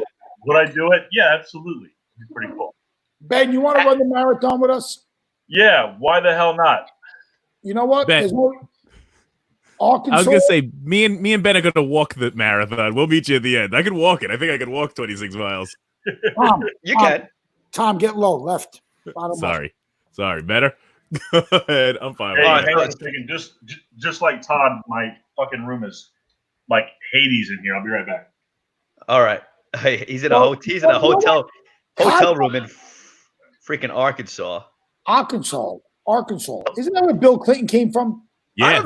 Would I do it? Yeah, absolutely. It'd be pretty cool. Ben, you want to run the marathon with us? Yeah. Why the hell not? You know what? Ben, There's no Arkansas. I was gonna say me and Ben are gonna walk the marathon. We'll meet you at the end. I could walk it. I think I could walk 26 miles. Tom, You can. Tom, get low, left. Sorry. Better. Go ahead. I'm fine. Hey, with hang on a second. Just like Todd, my fucking room is like Hades in here. I'll be right back. All right. Hey, he's in a hotel room in freaking Arkansas. Arkansas. Isn't that where Bill Clinton came from? Yeah,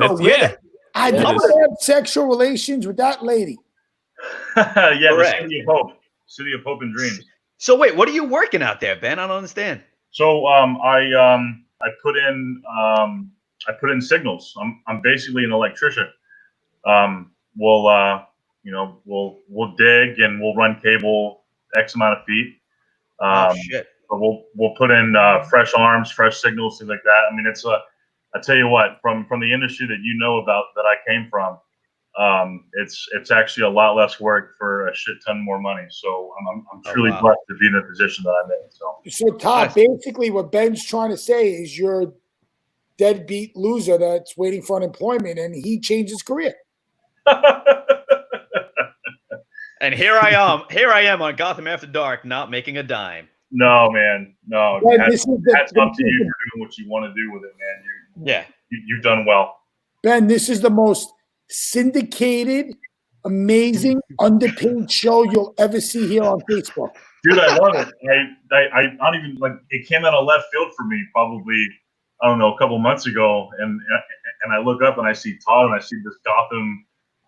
I never had sexual relations with that lady. Yeah, Correct. the City of Hope and Dreams. So wait, what are you working out there, Ben? I don't understand. So I put in signals. I'm basically an electrician. We'll dig and we'll run cable X amount of feet. Shit. But we'll put in fresh arms, fresh signals, things like that. I mean, I tell you what, from the industry that you know about that I came from, it's actually a lot less work for a shit ton more money. So I'm truly blessed to be in the position that I'm in. So Todd, basically what Ben's trying to say is you're a deadbeat loser that's waiting for unemployment, and he changed his career. And here I am on Gotham After Dark, not making a dime. No, man, no. Ben, that's up to you for doing what you want to do with it, man. You've done well. Ben, this is the most syndicated, amazing, underpaid show you'll ever see here on Facebook. Dude, I love it. I don't even it came out of left field for me probably, I don't know, a couple months ago, and I look up and I see Todd and I see this Gotham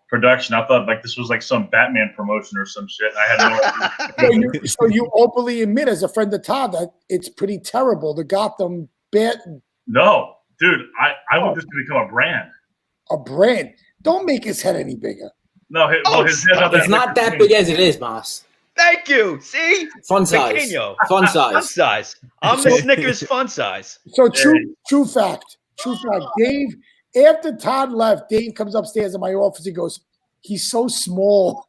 production. I thought this was like some Batman promotion or some shit. I had no idea. So you openly admit as a friend of Todd that it's pretty terrible. The Gotham bat. No, dude, I want this to become a brand. A brand. Don't make his head any bigger. No, his head's It's not that big as it is, boss. Thank you. See? Fun size. Pequeño. Fun Fun size. size. I'm the Snickers fun size. So true fact. Dave, after Todd left, Dave comes upstairs in my office. He goes, he's so small.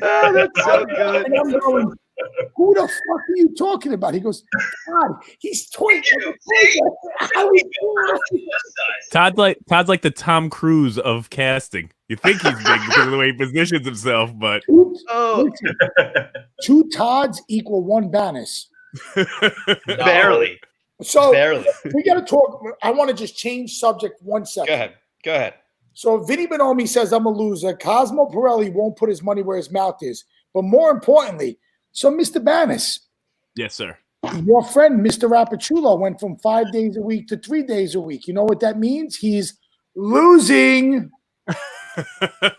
Oh, that's so good. And I'm going, who the fuck are you talking about? He goes, Todd, he's 20. Todd's like the Tom Cruise of casting. You think he's big because of the way he positions himself, but two Todds equal one Bannis. Barely. So Barely. we got to talk. I want to just change subject 1 second. Go ahead. So Vinny Bonomi says I'm a loser. Cosmo Pirelli won't put his money where his mouth is. But more importantly, so Mr. Bannis, yes, sir. your friend Mr. Rapachulo went from 5 days a week to 3 days a week. You know what that means? He's losing.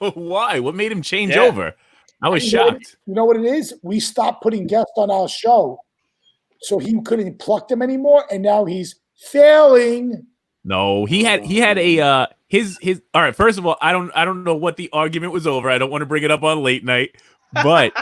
Why? What made him change over? I was shocked. You know what it is? We stopped putting guests on our show, so he couldn't pluck them anymore, and now he's failing. No, he had a his all right, first of all, I don't know what the argument was over. I don't want to bring it up on late night, but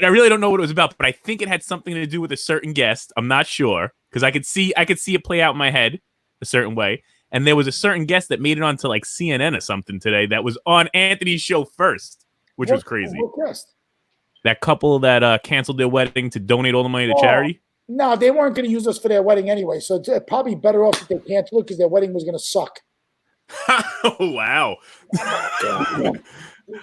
I really don't know what it was about, but I think it had something to do with a certain guest. I'm not sure because I could see it play out in my head a certain way. And there was a certain guest that made it onto like CNN or something today that was on Anthony's show first, which was crazy. That couple that canceled their wedding to donate all the money to charity. No, they weren't going to use us for their wedding anyway, so it's probably better off if they canceled it because their wedding was going to suck. Oh, wow.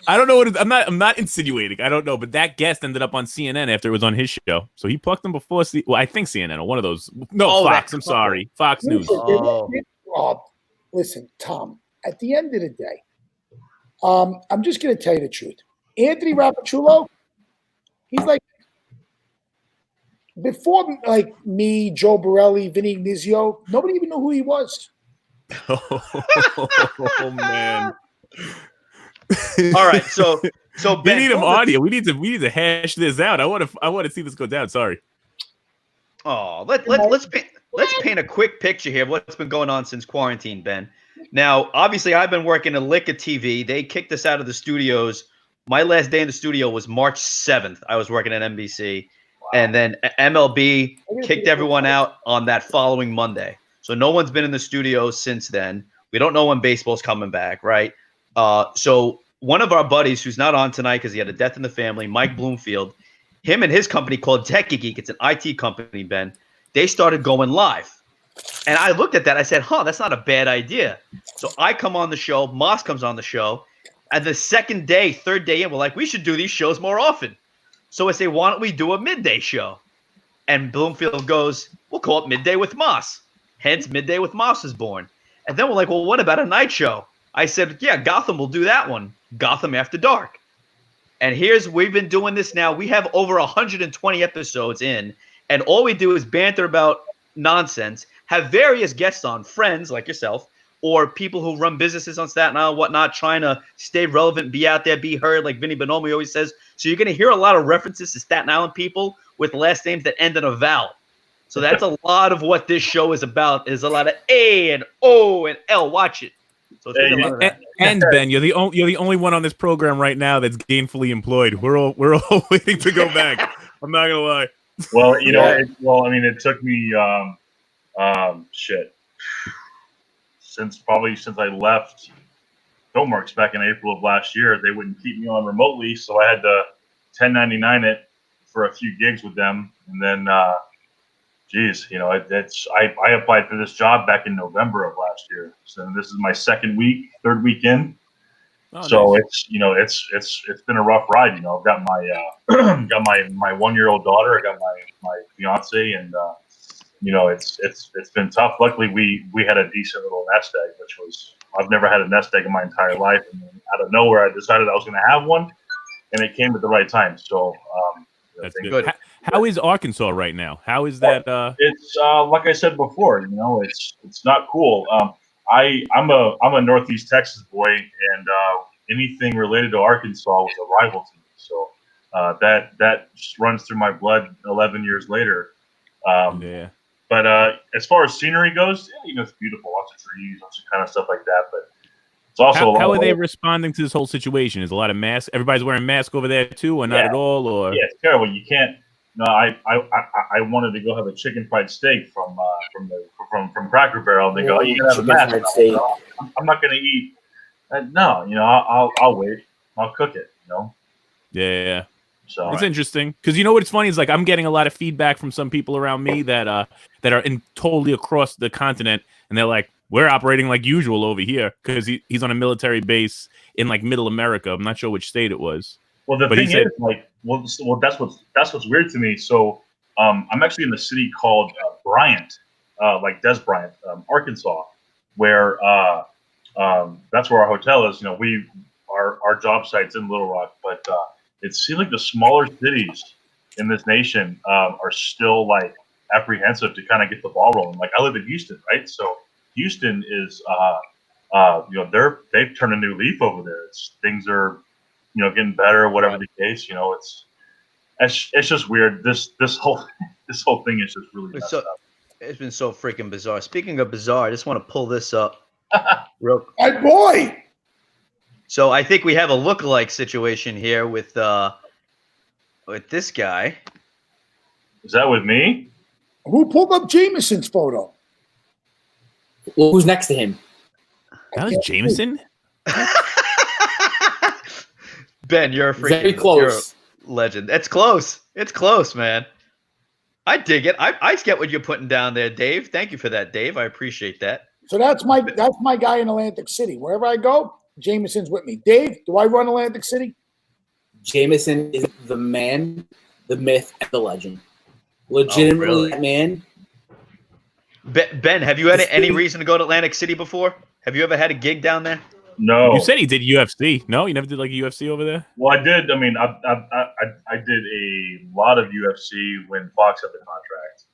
I don't know what I'm not insinuating. I don't know, but that guest ended up on CNN after it was on his show. So he plucked them before I think CNN or one of those. No, Fox. I'm sorry. Fox News. Listen, Tom, at the end of the day, I'm just going to tell you the truth. Anthony Rappaciulo, he's like, before like me, Joe Borelli, Vinny Ignizio, nobody even knew who he was. Oh man. All right, so we Ben, need him audio. We need to hash this out. I want to see this go down. Sorry. Oh, let's paint a quick picture here of what's been going on since quarantine, Ben. Now, obviously, I've been working at Lick at TV. They kicked us out of the studios. My last day in the studio was March 7th. I was working at NBC, and then MLB kicked everyone out on that following Monday. So no one's been in the studio since then. We don't know when baseball's coming back, right? So one of our buddies who's not on tonight because he had a death in the family, Mike Bloomfield, him and his company called Tech Geek, it's an IT company, Ben, they started going live. And I looked at that. I said, that's not a bad idea. So I come on the show. Moss comes on the show. And the second day, third day in, we're like, we should do these shows more often. So I say, why don't we do a midday show? And Bloomfield goes, we'll call it Midday with Moss. Hence, Midday with Moss is born. And then we're like, well, what about a night show? I said, yeah, Gotham will do that one. Gotham After Dark. And we've been doing this now. We have over 120 episodes in. And all we do is banter about nonsense, have various guests on, friends like yourself, or people who run businesses on Staten Island, whatnot, trying to stay relevant, be out there, be heard, like Vinny Bonomi always says. So you're going to hear a lot of references to Staten Island people with last names that end in a vowel. So that's a lot of what this show is about, is a lot of A and O and L. Watch it. So it's a lot of that. And Ben, you're the only one on this program right now that's gainfully employed. We're all waiting to go back. I'm not gonna lie. Well, it took me since I left Filmworks back in April of last year. They wouldn't keep me on remotely, so I had to 1099 it for a few gigs with them, and then I applied for this job back in November of last year. So this is my third weekend. Oh, so nice. It's been a rough ride. I've got my my 1-year-old daughter. I got my fiance, and it's been tough. Luckily, we had a decent little nest egg, which was, I've never had a nest egg in my entire life. And then out of nowhere, I decided I was going to have one, and it came at the right time. So that's good. How is Arkansas right now? How is that? It's like I said before. It's not cool. I'm a Northeast Texas boy, and anything related to Arkansas was a rival to me. So that just runs through my blood 11 years later. Yeah. But as far as scenery goes, it's beautiful. Lots of trees, lots of kind of stuff like that. But it's also how are they responding to this whole situation? Is a lot of masks? Everybody's wearing masks over there too, or not at all? Or yeah, it's terrible. You can't. No, I wanted to go have a chicken fried steak from Cracker Barrel, and they go, you can have a mask. I'm not going to eat. No, I'll wait. I'll cook it. Yeah. So it's interesting because what's funny is like I'm getting a lot of feedback from some people around me that are totally across the continent, and they're like, we're operating like usual over here because he's on a military base in like Middle America. I'm not sure which state it was. Well, the thing is, like, that's what's weird to me. So, I'm actually in a city called Bryant, like Des Bryant, Arkansas, where that's where our hotel is. Our job site's in Little Rock, but it seems like the smaller cities in this nation are still like apprehensive to kind of get the ball rolling. Like I live in Houston, right? So Houston is, they've turned a new leaf over there. Things are, getting better, whatever the case. It's just weird. This whole thing is just really messed up. It's been so freaking bizarre. Speaking of bizarre, I just want to pull this up. My boy. So I think we have a lookalike situation here with this guy. Is that with me? Who pulled up Jameson's photo? Well, who's next to him? That was Jameson? Ben, you're a freaking Very close. You're a legend. It's close. It's close, man. I dig it. I get what you're putting down there, Dave. Thank you for that, Dave. I appreciate that. So that's my guy in Atlantic City. Wherever I go, Jameson's with me. Dave, do I run Atlantic City? Jameson is the man, the myth, and the legend. Legitimately, really? Man. Ben, have you had any reason to go to Atlantic City before? Have you ever had a gig down there? No. You said he did UFC. No, you never did like a UFC over there. Well, I did. I mean, I did a lot of UFC when Fox had the contract,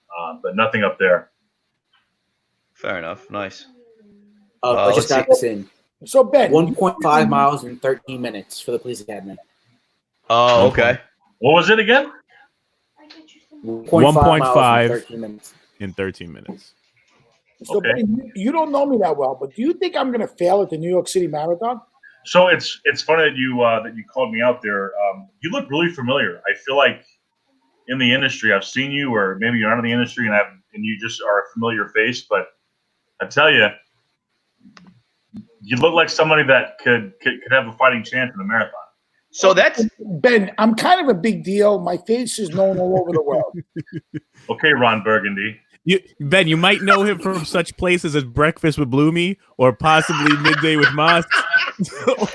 but nothing up there. Fair enough. Nice. I just got this in. So Ben, 1.5 miles in 13 minutes for the police academy. Oh, okay. What was it again? 1.5 in 13 minutes. So Okay. Ben, you don't know me that well, but do you think I'm going to fail at the New York City Marathon? So it's funny that you called me out there. You look really familiar. I feel like in the industry, I've seen you, or maybe you're out of the industry, and you just are a familiar face. But I tell you, you look like somebody that could have a fighting chance in the marathon. So that's Ben, I'm kind of a big deal. My face is known all over the world. Okay, Ron Burgundy. Ben, you might know him from such places as Breakfast with Bloomy, or possibly Midday with Moss,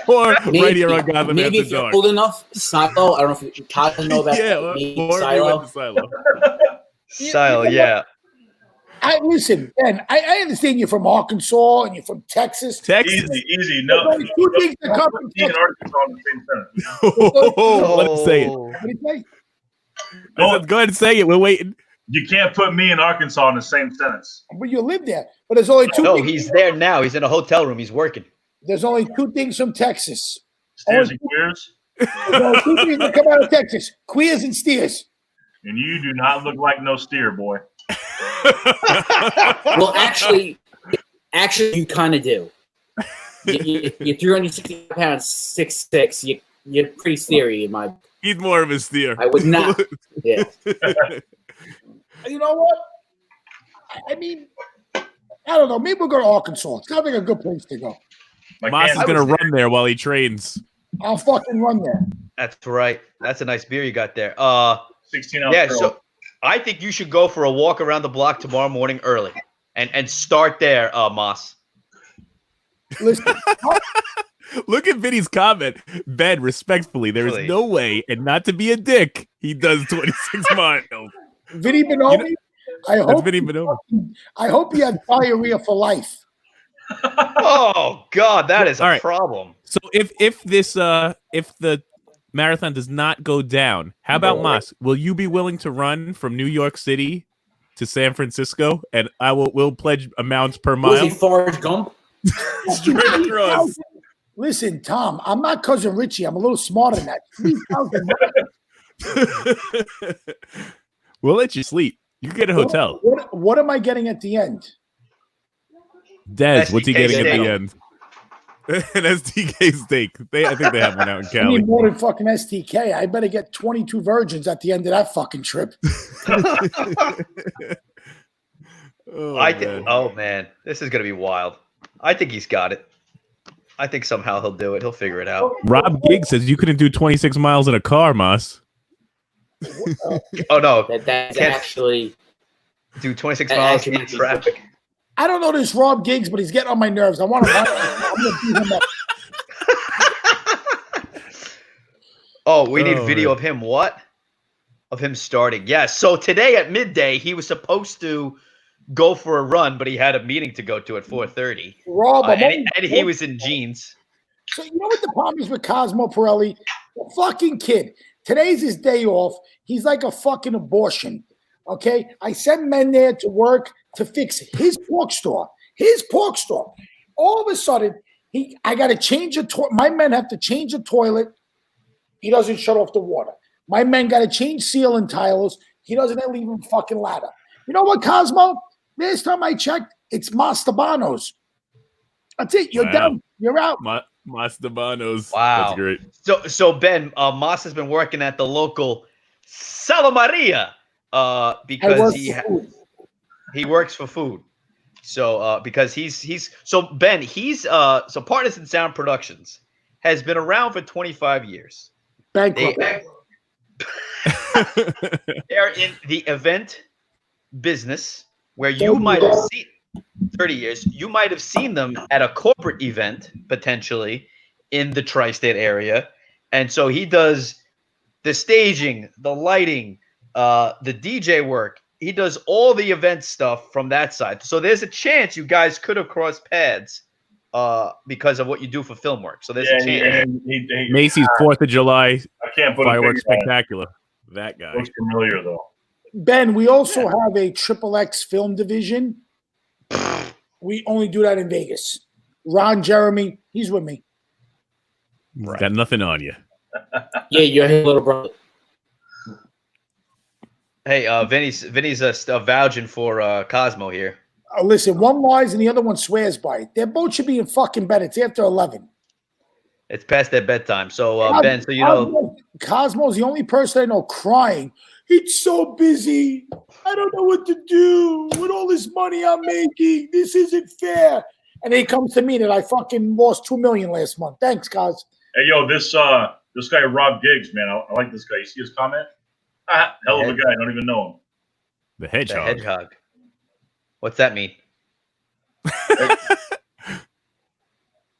or right here on Gotham Maybe After if you're Dark. old enough, Silo. I don't know if you Todd doesn't know that. Yeah, or Silo. we went to Silo. Silo, yeah. Listen, Ben, I understand you're from Arkansas and you're from Texas. Texas. Easy. No. There's only two things that come from Me and Texas. Arkansas in the same sentence. Let him say it. What do you say? I said, go ahead and say it. We're waiting. You can't put me and Arkansas in the same sentence. But you live there. But there's only two. No, things. he's there now. He's in a hotel room. He's working. There's only two things from Texas. Steers and queers. There's only two things that come out of Texas: queers and steers. And you do not look like no steer, boy. Well, actually, you kind of do. You're 360 pounds, 6'6". You're pretty steery in my. He's more of a steer. I would not. Yeah. You know what? I mean, I don't know. Maybe we'll go to Arkansas. It's kind of like a good place to go. Moss is going to run there while he trains. I'll fucking run there. That's right. That's a nice beer you got there. 16-ounce Yeah, girl. so I think you should go for a walk around the block tomorrow morning early and start there, Moss. Listen, Look at Vinny's comment. Ben, respectfully, there is Really? no way, and not to be a dick, he does 26 miles. Vinny Bonomi, That's Vinny Bonoma. I hope he has diarrhea for life. Oh God, that is a All right. problem. So if the marathon does not go down, how about Moss? Will you be willing to run from New York City to San Francisco, and we'll pledge amounts per Was he mile? Forrest Gump? Straight across. Listen, Tom, I'm not cousin Richie. I'm a little smarter than that. 3,000 We'll let you sleep. You can get a hotel. What am I getting at the end? Dez, what's he STK getting at steak. the end? An STK steak. I think they have one out in I Cali. need more than fucking STK. I better get 22 virgins at the end of that fucking trip. Oh, man, this is gonna be wild. I think he's got it. I think somehow he'll do it. He'll figure it out. Rob Giggs says you couldn't do 26 miles in a car, Moss. Oh no, That's Can't- actually. do 26 That miles actually in might be- traffic. I don't know this Rob Giggs, but he's getting on my nerves. I want to. I'm gonna beat him up. Oh, we need Oh, video man. of him. What? Of him starting. Yes. So today at midday, he was supposed to go for a run, but he had a meeting to go to at 4:30. Rob, I'm And he was in jeans. So you know what the problem is with Cosmo Pirelli? The fucking kid. Today's his day off. He's like a fucking abortion. Okay? I send men there to work to fix his pork store. His pork store. All of a sudden, I got to change the toilet. My men have to change the toilet. He doesn't shut off the water. My men got to change ceiling tiles. He doesn't leave him fucking ladder. You know what, Cosmo? Last time I checked, it's Mastabanos. That's it. You're Wow. done. You're out. Mastabanos. Wow. That's great. So Ben, Moss has been working at the local Sala Maria because he works for food. So because he's so Ben, so Partisan Sound Productions has been around for 25 years. Bankrupt. They're in the event business where you might have seen 30 years. You might have seen them at a corporate event potentially in the tri-state area, and so he does the staging, the lighting, the DJ work. He does all the event stuff from that side. So there's a chance you guys could have crossed paths because of what you do for film work. So there's Yeah, a chance. Macy's 4th of July I can't put fireworks a finger on it. spectacular. That guy. Looks familiar though. Ben, we also have a XXX film division. We only do that in Vegas. Ron Jeremy, he's with me. Got nothing on you. Yeah, you're his little brother. Hey, Vinny's vouching for Cosmo here. Listen, one lies and the other one swears by it. They both should be in fucking bed. It's after 11. It's past their bedtime. So Ben, so you know, Cosmo's the only person I know crying. It's so busy. I don't know what to do with all this money I'm making. This isn't fair. And he comes to me that I fucking lost $2 million last month. Thanks, Cos. Hey, yo, this guy Rob Giggs, man, I like this guy. You see his comment? Hell of a guy. I don't even know him. The hedgehog. The hedgehog. What's that mean?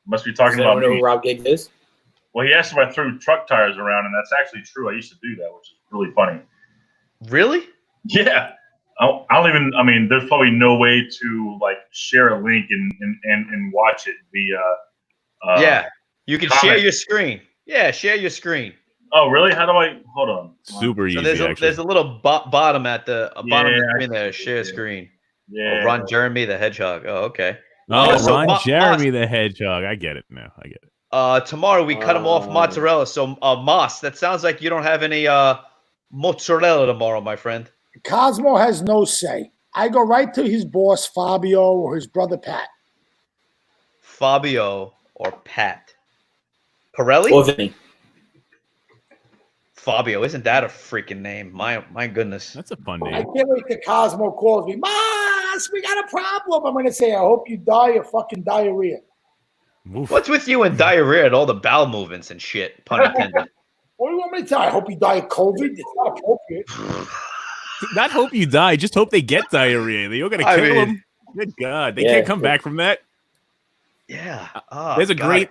Must be talking Does about anyone know me. who Rob Giggs is? Well, he asked if I threw truck tires around, and that's actually true. I used to do that, which is really funny. Really? Yeah. I don't even. I mean, there's probably no way to like share a link and watch it via. Yeah, you can comment. share your screen. Yeah, share your screen. Oh, really? How do I? Hold on. Super So easy, there's actually. a little bottom at the bottom of the Yeah, screen there. I Share see it. screen. Yeah. Oh, Ron Jeremy the hedgehog. Oh, okay. Oh, so Ron Moss- Jeremy the hedgehog. I get it now. I get it. Tomorrow we cut him off mozzarella. So Moss, that sounds like you don't have any mozzarella tomorrow, my friend. Cosmo has no say. I go right to his boss, Fabio, or his brother, Pat. Fabio or Pat? Pirelli? Or Vinny. Fabio, isn't that a freaking name? My goodness. That's a fun I name. can't wait till Cosmo calls me. Mas, we got a problem. I'm going to say, I hope you die of fucking diarrhea. Oof. What's with you and diarrhea and all the bowel movements and shit? Pun intended. What do you want me to tell you? I hope you die of COVID. It's not appropriate. Not hope you die. Just hope they get diarrhea. You're gonna I kill mean- them. Good God, they Yeah. can't come back from that. Yeah. There's a God. great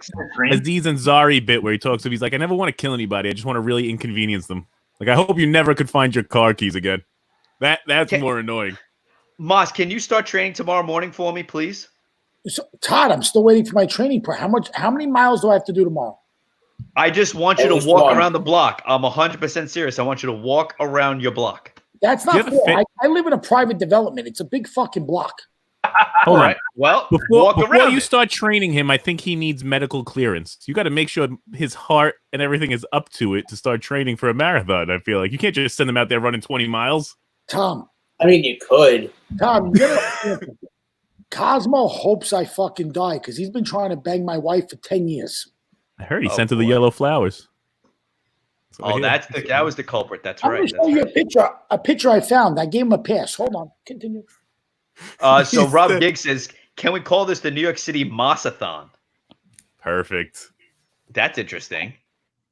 Aziz Ansari bit where he talks to. He's like, I never want to kill anybody. I just want to really inconvenience them. Like, I hope you never could find your car keys again. That's Okay. more annoying. Moss, can you start training tomorrow morning for me, please? So, Todd, I'm still waiting for my training plan. How many miles do I have to do tomorrow? I just want you At to least walk one. around the block. I'm 100% serious. I want you to walk around your block. That's Do you not have a fair. fit- I live in a private development. It's a big fucking block. Hold All on. right. Well, Before walk around. you it. start training him, I think he needs medical clearance. You got to make sure his heart and everything is up to it to start training for a marathon. I feel like you can't just send him out there running 20 miles. Tom, I mean, you could. you gotta- Cosmo hopes I fucking die because he's been trying to bang my wife for 10 years. I heard he Oh, sent her the boy. yellow flowers. So, Oh, yeah. that was the culprit. That's I'm right. going to show you a picture I found. I gave him a pass. Hold on. Continue. So Rob Giggs says, can we call this the New York City Mossathon? Perfect. That's interesting.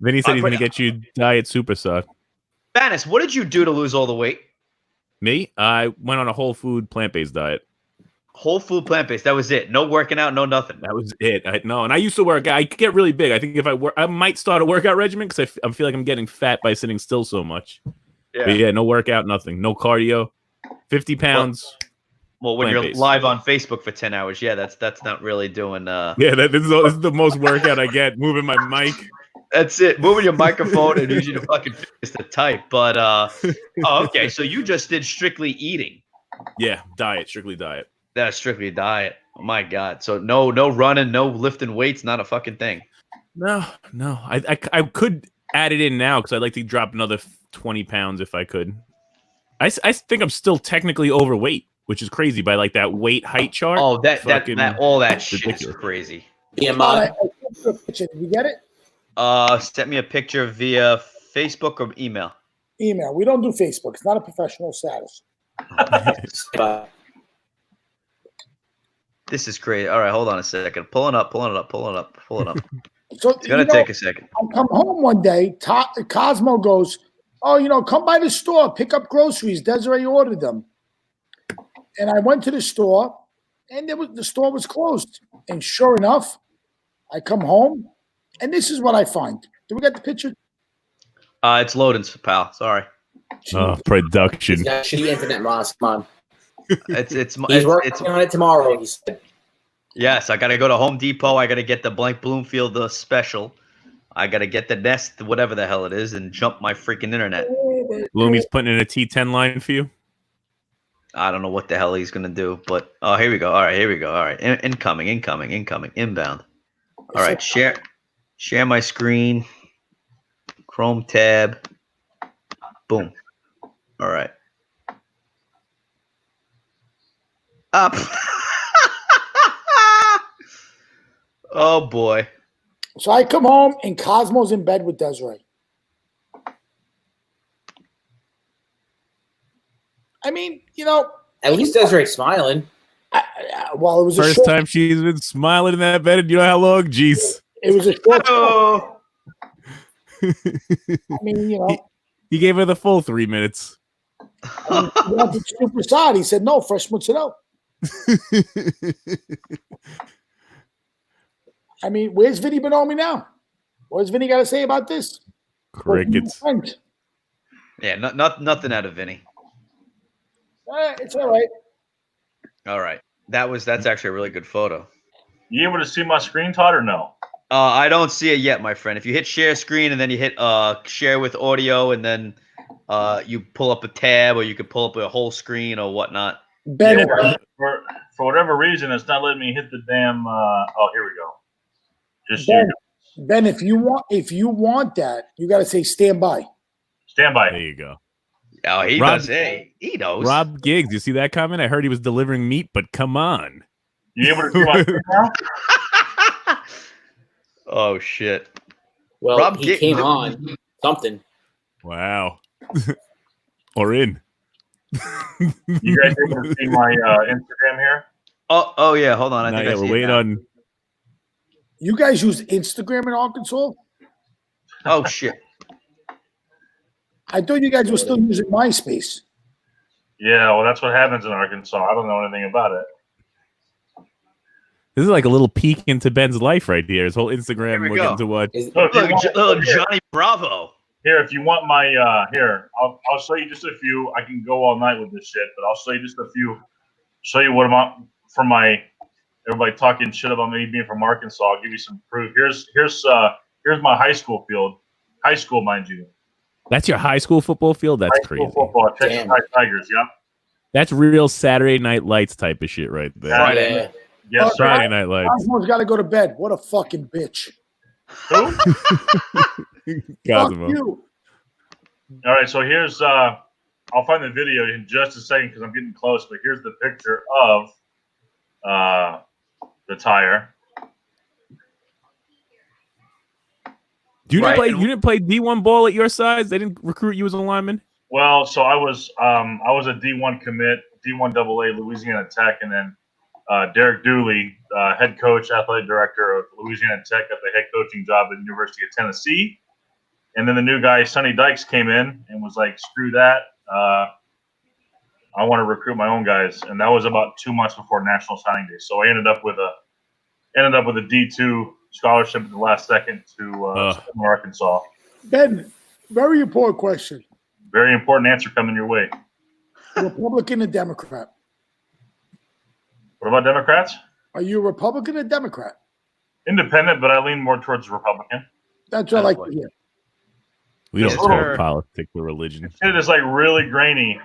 Then he said he's but- going to get you diet superstar. Banis, what did you do to lose all the weight? Me? I went on a whole food plant-based diet. Whole food plant-based. That was it. No working out, no nothing. That was it. And I used to work. I could get really big. I think if I might start a workout regimen because I feel like I'm getting fat by sitting still so much. Yeah. But yeah, no workout, nothing, no cardio. 50 pounds. Well, when you're Plant-based. live on Facebook for 10 hours, yeah, that's not really doing. Yeah, this is the most workout I get. Moving my mic. That's it. Moving your microphone and using your fucking fingers to type. But okay. So you just did strictly eating. Yeah, diet, strictly diet. That's strictly diet. Oh my God. So no running, no lifting weights, not a fucking thing. No. I could add it in now because I'd like to drop another 20 pounds if I could. I think I'm still technically overweight, which is crazy by like that weight height chart. Oh, that all that shit ridiculous. is crazy. Todd, BMI. I sent you a picture. Did you get it? Send me a picture via Facebook or email. Email. We don't do Facebook. It's not a professional status. This is crazy. All right, hold on a second. Pulling up. So It's gonna take a second. I come home one day. Cosmo goes, "Oh, come by the store, pick up groceries. Desiree ordered them." And I went to the store, and the store was closed. And sure enough, I come home, and this is what I find. Do we get the picture? It's loading, pal. Sorry. Production. He's got shitty internet, Ross. Come on. It's He's working on it tomorrow, he said. Yes, I gotta go to Home Depot. I gotta get the blank Bloomfield special. I gotta get the Nest, whatever the hell it is, and jump my freaking internet. Bloomy's putting in a T10 line for you. I don't know what the hell he's gonna do, but oh, here we go. All right, here we go. All right, incoming, inbound. All right, share my screen. Chrome tab. Boom. All right. Up. Oh boy. So I come home and Cosmo's in bed with Desiree. I mean, At least Desiree's smiling. Well, it was First time she's been smiling in that bed, and you know how long? Jeez. It was a short. Oh. I mean, He gave her the full 3 minutes. he wanted super side. He said, "No, fresh mozzarella." I mean, where's Vinny Bonomi now? What's Vinny got to say about this? Crickets. Yeah, nothing out of Vinny. It's all right. All right, that's actually a really good photo. You able to see my screen, Todd, or no? I don't see it yet, my friend. If you hit share screen and then you hit share with audio and then you pull up a tab or you could pull up a whole screen or whatnot. Ben, Yeah, for whatever reason, it's not letting me hit the damn. Oh, here we go. Just Ben, if you want that, you got to say stand by. stand by. There you go. Oh, he Rob- does. Hey, he knows. Rob Giggs, you see that comment? I heard he was delivering meat, but come on. You able to see my screen now? Oh shit. Well, Rob he Gig- came on something. Wow. Or in. You guys able to see my Instagram here? Oh yeah. Hold on. I Not think yet. I We're see it waiting now. on. You guys use Instagram in Arkansas? Oh shit. I thought you guys were still using MySpace. Yeah, well, that's what happens in Arkansas. I don't know anything about it. This is like a little peek into Ben's life right here. His whole Instagram. Here we We're go. getting to what? So if you Look, want- little Johnny Bravo. Here, if you want my here, I'll show you just a few. I can go all night with this shit, but I'll show you just a few. Show you what I'm on for my everybody talking shit about me being from Arkansas. I'll give you some proof. Here's my high school field. High school, mind you. That's your high school football field? That's High crazy. school football. Texas Damn. High Tigers. Yep. That's real Saturday Night Lights type of shit right there. Friday. Yeah. Yes, sir. Friday Night Lights. Cosmo's got to go to bed. What a fucking bitch. Who? Fuck Cosmo. you. All right, so here's I'll find the video in just a second because I'm getting close, but here's the picture of the tire. You didn't Right. play. You didn't play D1 ball at your size. They didn't recruit you as a lineman. Well, so I was a D1 commit, D1 AA Louisiana Tech, and then Derek Dooley, head coach, athletic director of Louisiana Tech, got the head coaching job at the University of Tennessee. And then the new guy, Sonny Dykes, came in and was like, "Screw that! I want to recruit my own guys." And that was about 2 months before National Signing Day. So I ended up with a D2 scholarship at the last second to Arkansas. Ben, very important question. Very important answer coming your way. Republican or Democrat? What about Democrats? Are you a Republican or Democrat? Independent, but I lean more towards Republican. That's what I like to hear. We don't Yes, talk sir. politics or religion. It is like really grainy.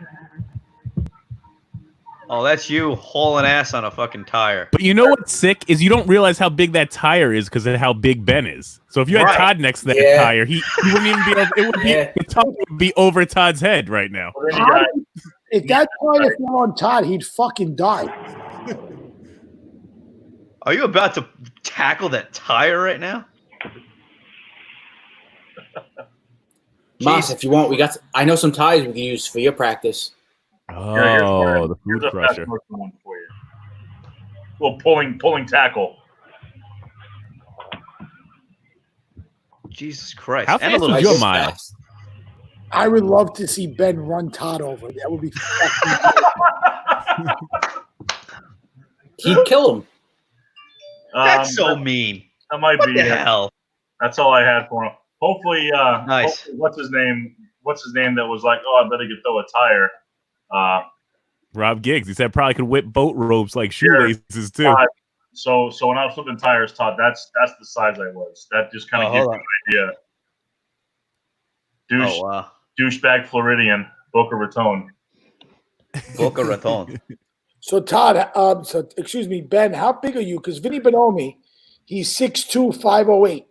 Oh, that's you hauling ass on a fucking tire. But you know what's sick is you don't realize how big that tire is because of how big Ben is. So if you had Right. Todd next to that Yeah. tire, he wouldn't even be. It would be Yeah. the top would be over Todd's head right now. Well, then you got- If that tire fell on Todd, he'd fucking die. Are you about to tackle that tire right now? Moss, if you want, I know some ties we can use for your practice. Oh, the here's food a crusher. fast motion one for you. Little pulling tackle. Jesus Christ. How And a fast little was your Just mile? fast. I would love to see Ben run Todd over. That would be fucking He'd kill him. That's so mean. That might What be the it. hell? That's all I had for him. Hopefully, Nice. hopefully, what's his name? That was like, "Oh, I better get throw a tire." Rob Giggs. He said probably could whip boat ropes like shoelaces too. So when I was flipping tires, Todd, that's the size I was. That just kind of gives you an idea. Oh wow. Douchebag Floridian, Boca Raton. Boca Raton. So Todd, excuse me, Ben, how big are you? Because Vinny Bonomi, he's 6'2", 508.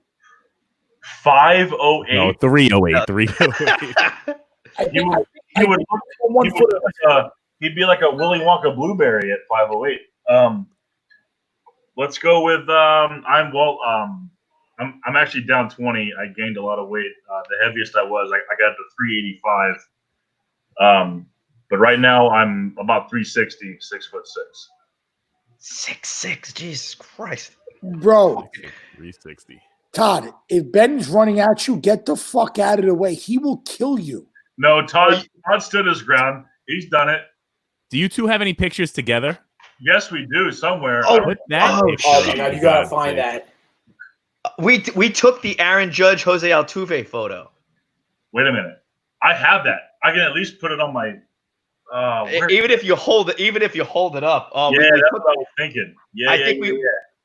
508. No, 308. 308. He'd be like a Willy Wonka blueberry at 508. Let's go with I'm actually down 20. I gained a lot of weight. The heaviest I was, I got to 385. But right now I'm about 360, 6'6". 6'6", Jesus Christ, bro. 360. Todd, if Ben's running at you, get the fuck out of the way. He will kill you. No, Todd stood his ground. He's done it. Do you two have any pictures together? Yes, we do somewhere. Put that picture. You gotta find that. We took the Aaron Judge Jose Altuve photo. Wait a minute. I have that. I can at least put it on my. Even if you hold it up. Yeah, that's what I was thinking.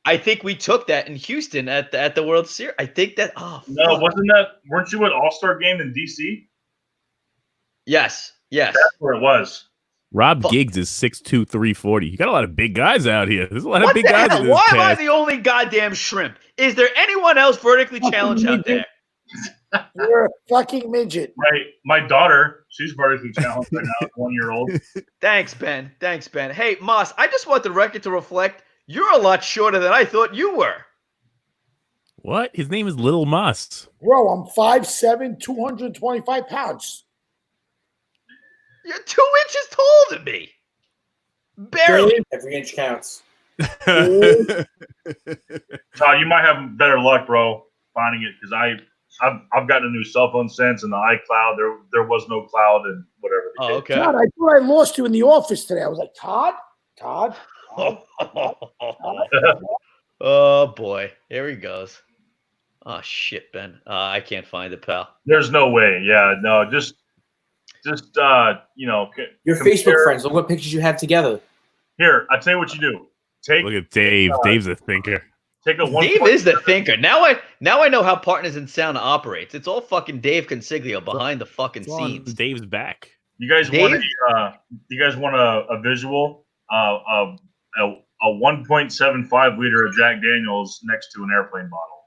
I think we took that in Houston at the World Series. I think that. No, wasn't that? Weren't you at All-Star Game in DC? Yes. That's where it was. Rob Giggs is 6'2", 340. You got a lot of big guys out here. There's a lot of big guys. Why am I the only goddamn shrimp? Is there anyone else vertically challenged out there? You're a fucking midget. My daughter, she's vertically challenged right now, 1-year-old. Thanks, Ben. Hey, Moss, I just want the record to reflect you're a lot shorter than I thought you were. What? His name is Little Moss. Bro, I'm 5'7", 225 pounds. You're 2 inches taller than me. Barely. Every inch counts. Todd, you might have better luck, bro, finding it, because I've gotten a new cell phone since, and the iCloud, there was no cloud and whatever. Oh, okay. Todd, I thought I lost you in the office today. I was like, Todd? Oh boy, here he goes. Oh shit, Ben. I can't find it, pal. There's no way. Yeah, no, just Your Facebook friends. Look what pictures you have together. Here, I tell you what you do. Look at Dave. Dave's a thinker. Take a one. Dave is the thinker. Now I know how Partners in Sound operates. It's all fucking Dave Consiglio behind the fucking scenes. Dave's back. You guys want a visual? A 1.75 liter of Jack Daniels next to an airplane bottle.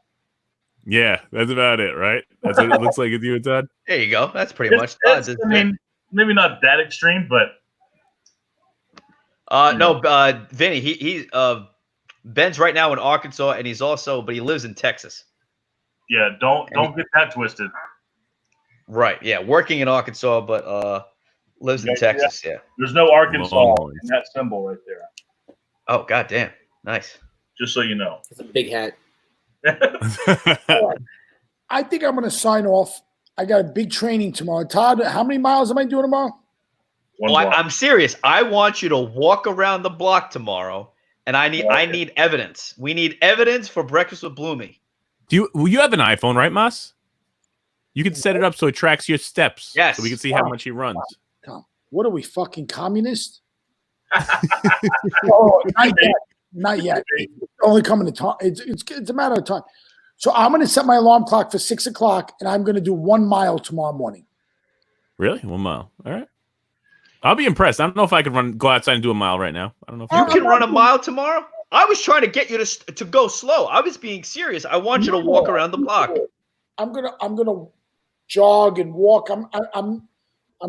Yeah, that's about it, right? That's what it looks like. It's you and Todd. There you go. That's pretty much Todd's. I mean, maybe not that extreme, but Vinny, he's Ben's right now in Arkansas, and but he lives in Texas. Yeah, don't get that twisted. Right. Yeah, working in Arkansas, but lives in Texas. Yeah. There's no Arkansas in that symbol right there. Oh, goddamn. Nice. Just so you know. It's a big hat. I think I'm going to sign off. I got a big training tomorrow. Todd, how many miles am I doing tomorrow? I'm serious. I want you to walk around the block tomorrow, and I need evidence. We need evidence for Breakfast with Bloomy. Will you have an iPhone, right, Mas? You can set it up so it tracks your steps. Yes. So we can see how much he runs. What are we, fucking communists? Oh, not yet. It's only coming to time. It's a matter of time. So I'm going to set my alarm clock for 6 o'clock, and I'm going to do 1 mile tomorrow morning. Really? 1 mile. All right. I'll be impressed. I don't know if I could go outside and do a mile right now. I don't know if you can run a mile tomorrow. I was trying to get you to go slow. I was being serious. I want you to walk around the block. I'm gonna jog and walk. I'm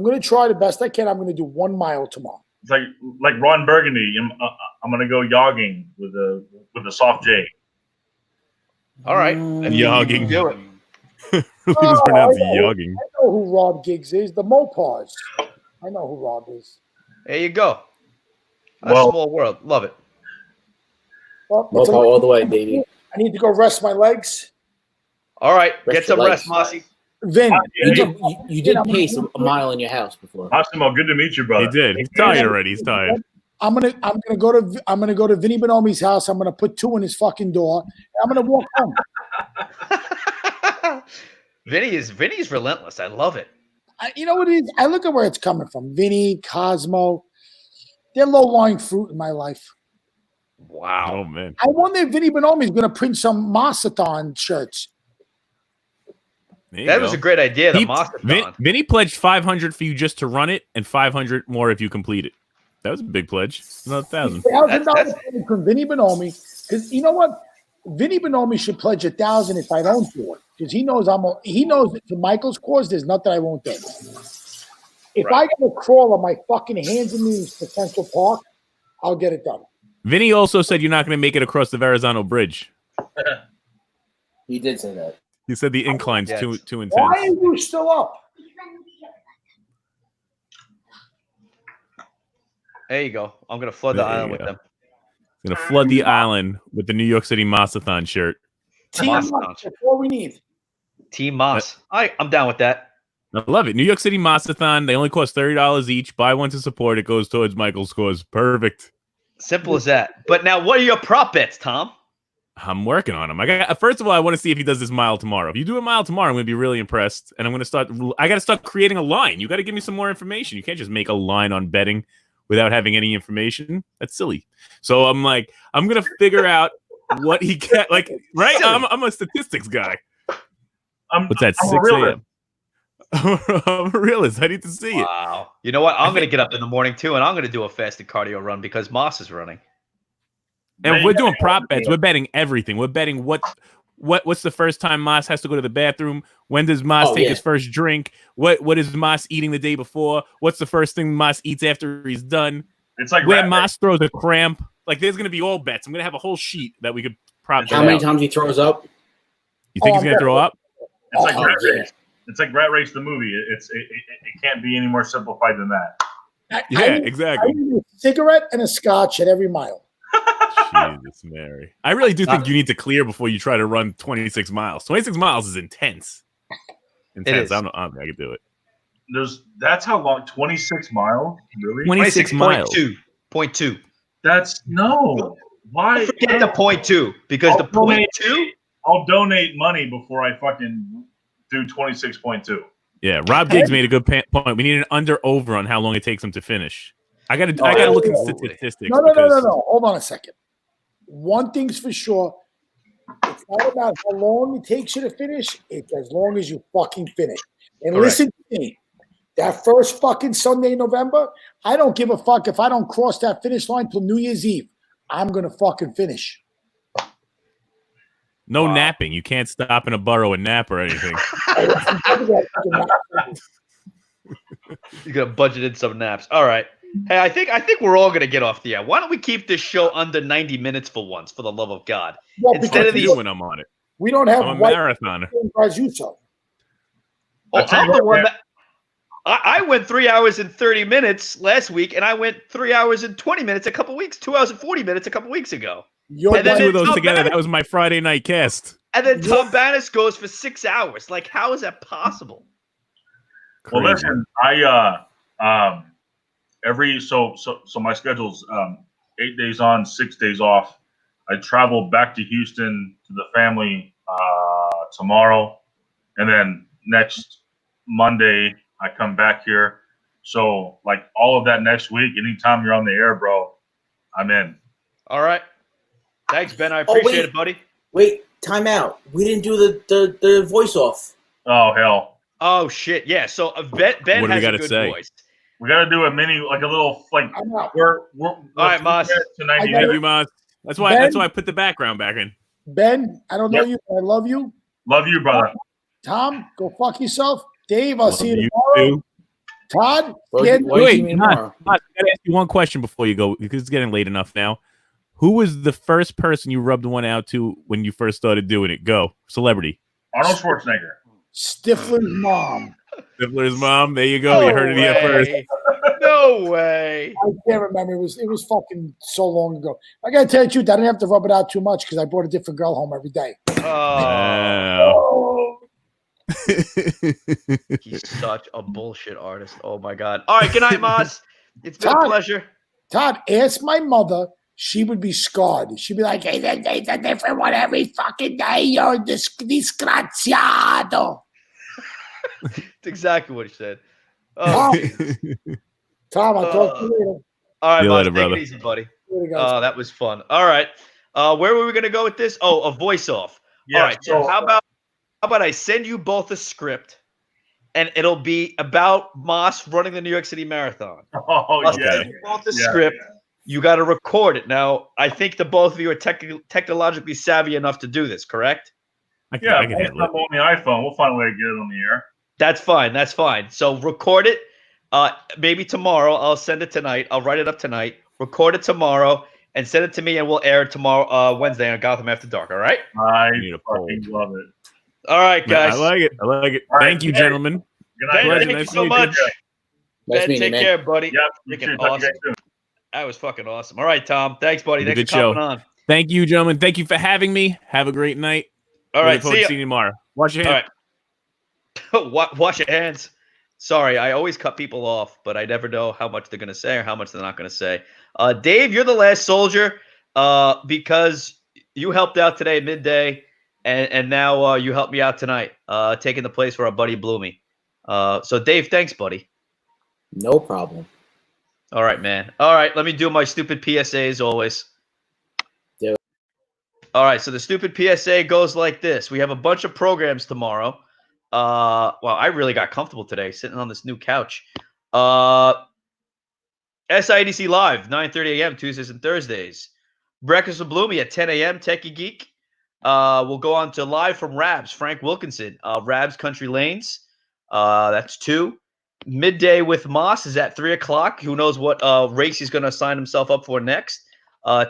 gonna try the best I can. I'm gonna do 1 mile tomorrow. It's like Ron Burgundy. I'm gonna go jogging with a soft J. All right, jogging. Do it. It's pronounced jogging. I know who Rob Giggs is. The Mopars. I know who Rob is. There you go. A small world. Love it. Well, Mopar all the way, baby. I need to go rest my legs. All right, get some rest, Mossy. Vin, you did pace a mile in your house before. Massimo, good to meet you, brother. He did. He's tired already. He's tired. I'm gonna go to Vinny Bonomi's house. I'm gonna put 2 in his fucking door. I'm gonna walk home. Vinny's relentless. I love it. You know what it is? I look at where it's coming from. Vinny, Cosmo, they're low-lying fruit in my life. Wow. Oh man. I wonder if Vinny Bonomi is going to print some Massathon shirts. That was a great idea. The Massithon. Vinny pledged 500 for you just to run it, and 500 more if you complete it. That was a big pledge. Another $1,000. $1,000 from Vinny Bonomi, because you know what? Vinny Bonomi should pledge $1,000 if I don't do it, because he knows he knows that to Michael's cause, there's nothing I won't do. If I got to crawl on my fucking hands and knees to Central Park, I'll get it done. Vinny also said you're not going to make it across the Verrazano Bridge. He did say that. He said the incline's too intense. Why are you still up? There you go. I'm going to flood the island with them. Going to flood the island with the New York City Massathon shirt. Team Moss, that's all we need. Team Moss. I'm down with that. I love it. New York City Massathon. They only cost $30 each. Buy one to support. It goes towards Michael's cause. Perfect. Simple as that. But now, what are your prop bets, Tom? I'm working on him. First of all, I want to see if he does this mile tomorrow. If you do a mile tomorrow, I'm going to be really impressed. And I'm going to start. I got to start creating a line. You got to give me some more information. You can't just make a line on betting without having any information. That's silly. So I'm like, I'm going to figure out what he get. Like, right? I'm a statistics guy. What's that? 6 a.m. I'm a realist. I need to see it. Wow. You know what? I'm going to get up in the morning too, and I'm going to do a fasted cardio run because Moss is running. And we're doing prop bets. We're betting everything. We're betting what's the first time Moss has to go to the bathroom? When does Moss take his first drink? What is Moss eating the day before? What's the first thing Moss eats after he's done? It's like where Moss throws a cramp. Like there's gonna be all bets. I'm gonna have a whole sheet that we could prop. How many times he throws up? You think he's gonna throw up? It's like Rat Race. It's like Rat Race the movie. It can't be any more simplified than that. Exactly. I need a cigarette and a scotch at every mile. Jesus, Mary. I really do think you need to clear before you try to run 26 miles. 26 miles is intense. Intense. I can do it. That's how long? 26 miles? Really? 26 miles. 0.2. That's no. Why? Forget the 0.2 because the 0.2. I'll donate money before I fucking do 26.2. Yeah, Rob Giggs made a good point. We need an under/over on how long it takes him to finish. I gotta look at statistics. No. Hold on a second. One thing's for sure. It's not about how long it takes you to finish. It's as long as you fucking finish. And listen to me. That first fucking Sunday in November, I don't give a fuck if I don't cross that finish line till New Year's Eve. I'm going to fucking finish. No napping. You can't stop in a borough and nap or anything. You got to budget in some naps. All right. Hey, I think we're all gonna get off the air. Why don't we keep this show under 90 minutes for once, for the love of God? Well, instead of these, when I'm on it, we don't have I'm a marathoner. I'm the one that I went 3 hours and 30 minutes last week, and I went 3 hours and 20 minutes 2 hours and 40 minutes a couple weeks ago. And then two of those together, that was my Friday night cast. And then Tom Bannis goes for 6 hours. Like, how is that possible? Well, listen, so my schedule's 8 days on, 6 days off. I travel back to Houston to the family tomorrow, and then next Monday I come back here. So like all of that next week, anytime you're on the air, bro, I'm in. All right. Thanks, Ben. I appreciate it, buddy. Wait, time out. We didn't do the voice off. Oh hell. Oh shit. Yeah. So Ben what has do we a good say? voice. We got to do a mini, like a little, like we're all right, Moss. Thank you, Moss. That's why I put the background back in. Ben, I don't know you, but I love you. Love you, brother. Tom, go fuck yourself. Dave, I'll see you You tomorrow. too. Todd, wait, Moss, I gotta ask you one question before you go, because it's getting late enough now. Who was the first person you rubbed one out to when you first started doing it? Go. Celebrity. Arnold Schwarzenegger. Stifler's mom. Stifler's mom. There you go. You heard it here first. No way. I can't remember. It was fucking so long ago. I gotta tell you the truth, I didn't have to rub it out too much because I brought a different girl home every day. Oh. He's such a bullshit artist. Oh my God. All right, good night, Moss. It's been a pleasure. Todd, ask my mother. She would be scarred. She'd be like, hey, there's a different one every fucking day. You're disgraziato. That's exactly what he said. Tom, I'll talk to you later. All right, See you Moss, later, take brother. it easy, buddy. That was fun. All right. Where were we going to go with this? Oh, a voice off. Yeah, All right. So so- how about I send you both a script, and it'll be about Moss running the New York City Marathon. Oh, I'll yeah. send you both the Yeah. script. You got to record it. Now, I think the both of you are technologically savvy enough to do this, correct? I Yeah, can I'm handle it. on the iPhone. We'll find a way to get it on the air. That's fine. That's fine. So record it. Maybe tomorrow. I'll send it tonight. I'll write it up tonight. Record it tomorrow and send it to me, and we'll air it tomorrow, Wednesday on Gotham After Dark. All right. I need a poll. fucking love it. All right, Man, guys. I like it. I like it. All right, Thank you, hey. gentlemen. Good Ben, night. Pleasure. thank you Nice so meeting you. much. Nice Ben, meeting you, take man. care, buddy. Yep, you Freaking too. Talk to you awesome. guys soon. That was fucking awesome. All right, Tom. Thanks, buddy. It was a Thanks good for show. coming on. Thank you, gentlemen. Thank you for having me. Have a great night. All Looking right, forward see to ya. seeing you tomorrow. Wash your All hands. right. Wash your hands. Sorry, I always cut people off, but I never know how much they're going to say or how much they're not going to say. Dave, you're the last soldier because you helped out today midday, and now you helped me out tonight, taking the place for our buddy Bloomy. So, Dave, thanks, buddy. No problem. All right, man. All right, let me do my stupid PSA as always. Do it. All right, so the stupid PSA goes like this. We have a bunch of programs tomorrow. Well, I really got comfortable today sitting on this new couch. SIDC Live, 9:30 a.m. Tuesdays and Thursdays. Breakfast with Bloomy at 10 a.m. Techie Geek. We'll go on to live from Rabs, Frank Wilkinson. Rabs Country Lanes. That's 2. Midday with Moss is at 3 o'clock. Who knows what race he's going to sign himself up for next.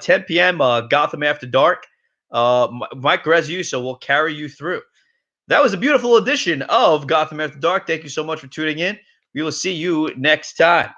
10 p.m. Gotham After Dark. Mike Graziuso will carry you through. That was a beautiful edition of Gotham After Dark. Thank you so much for tuning in. We will see you next time.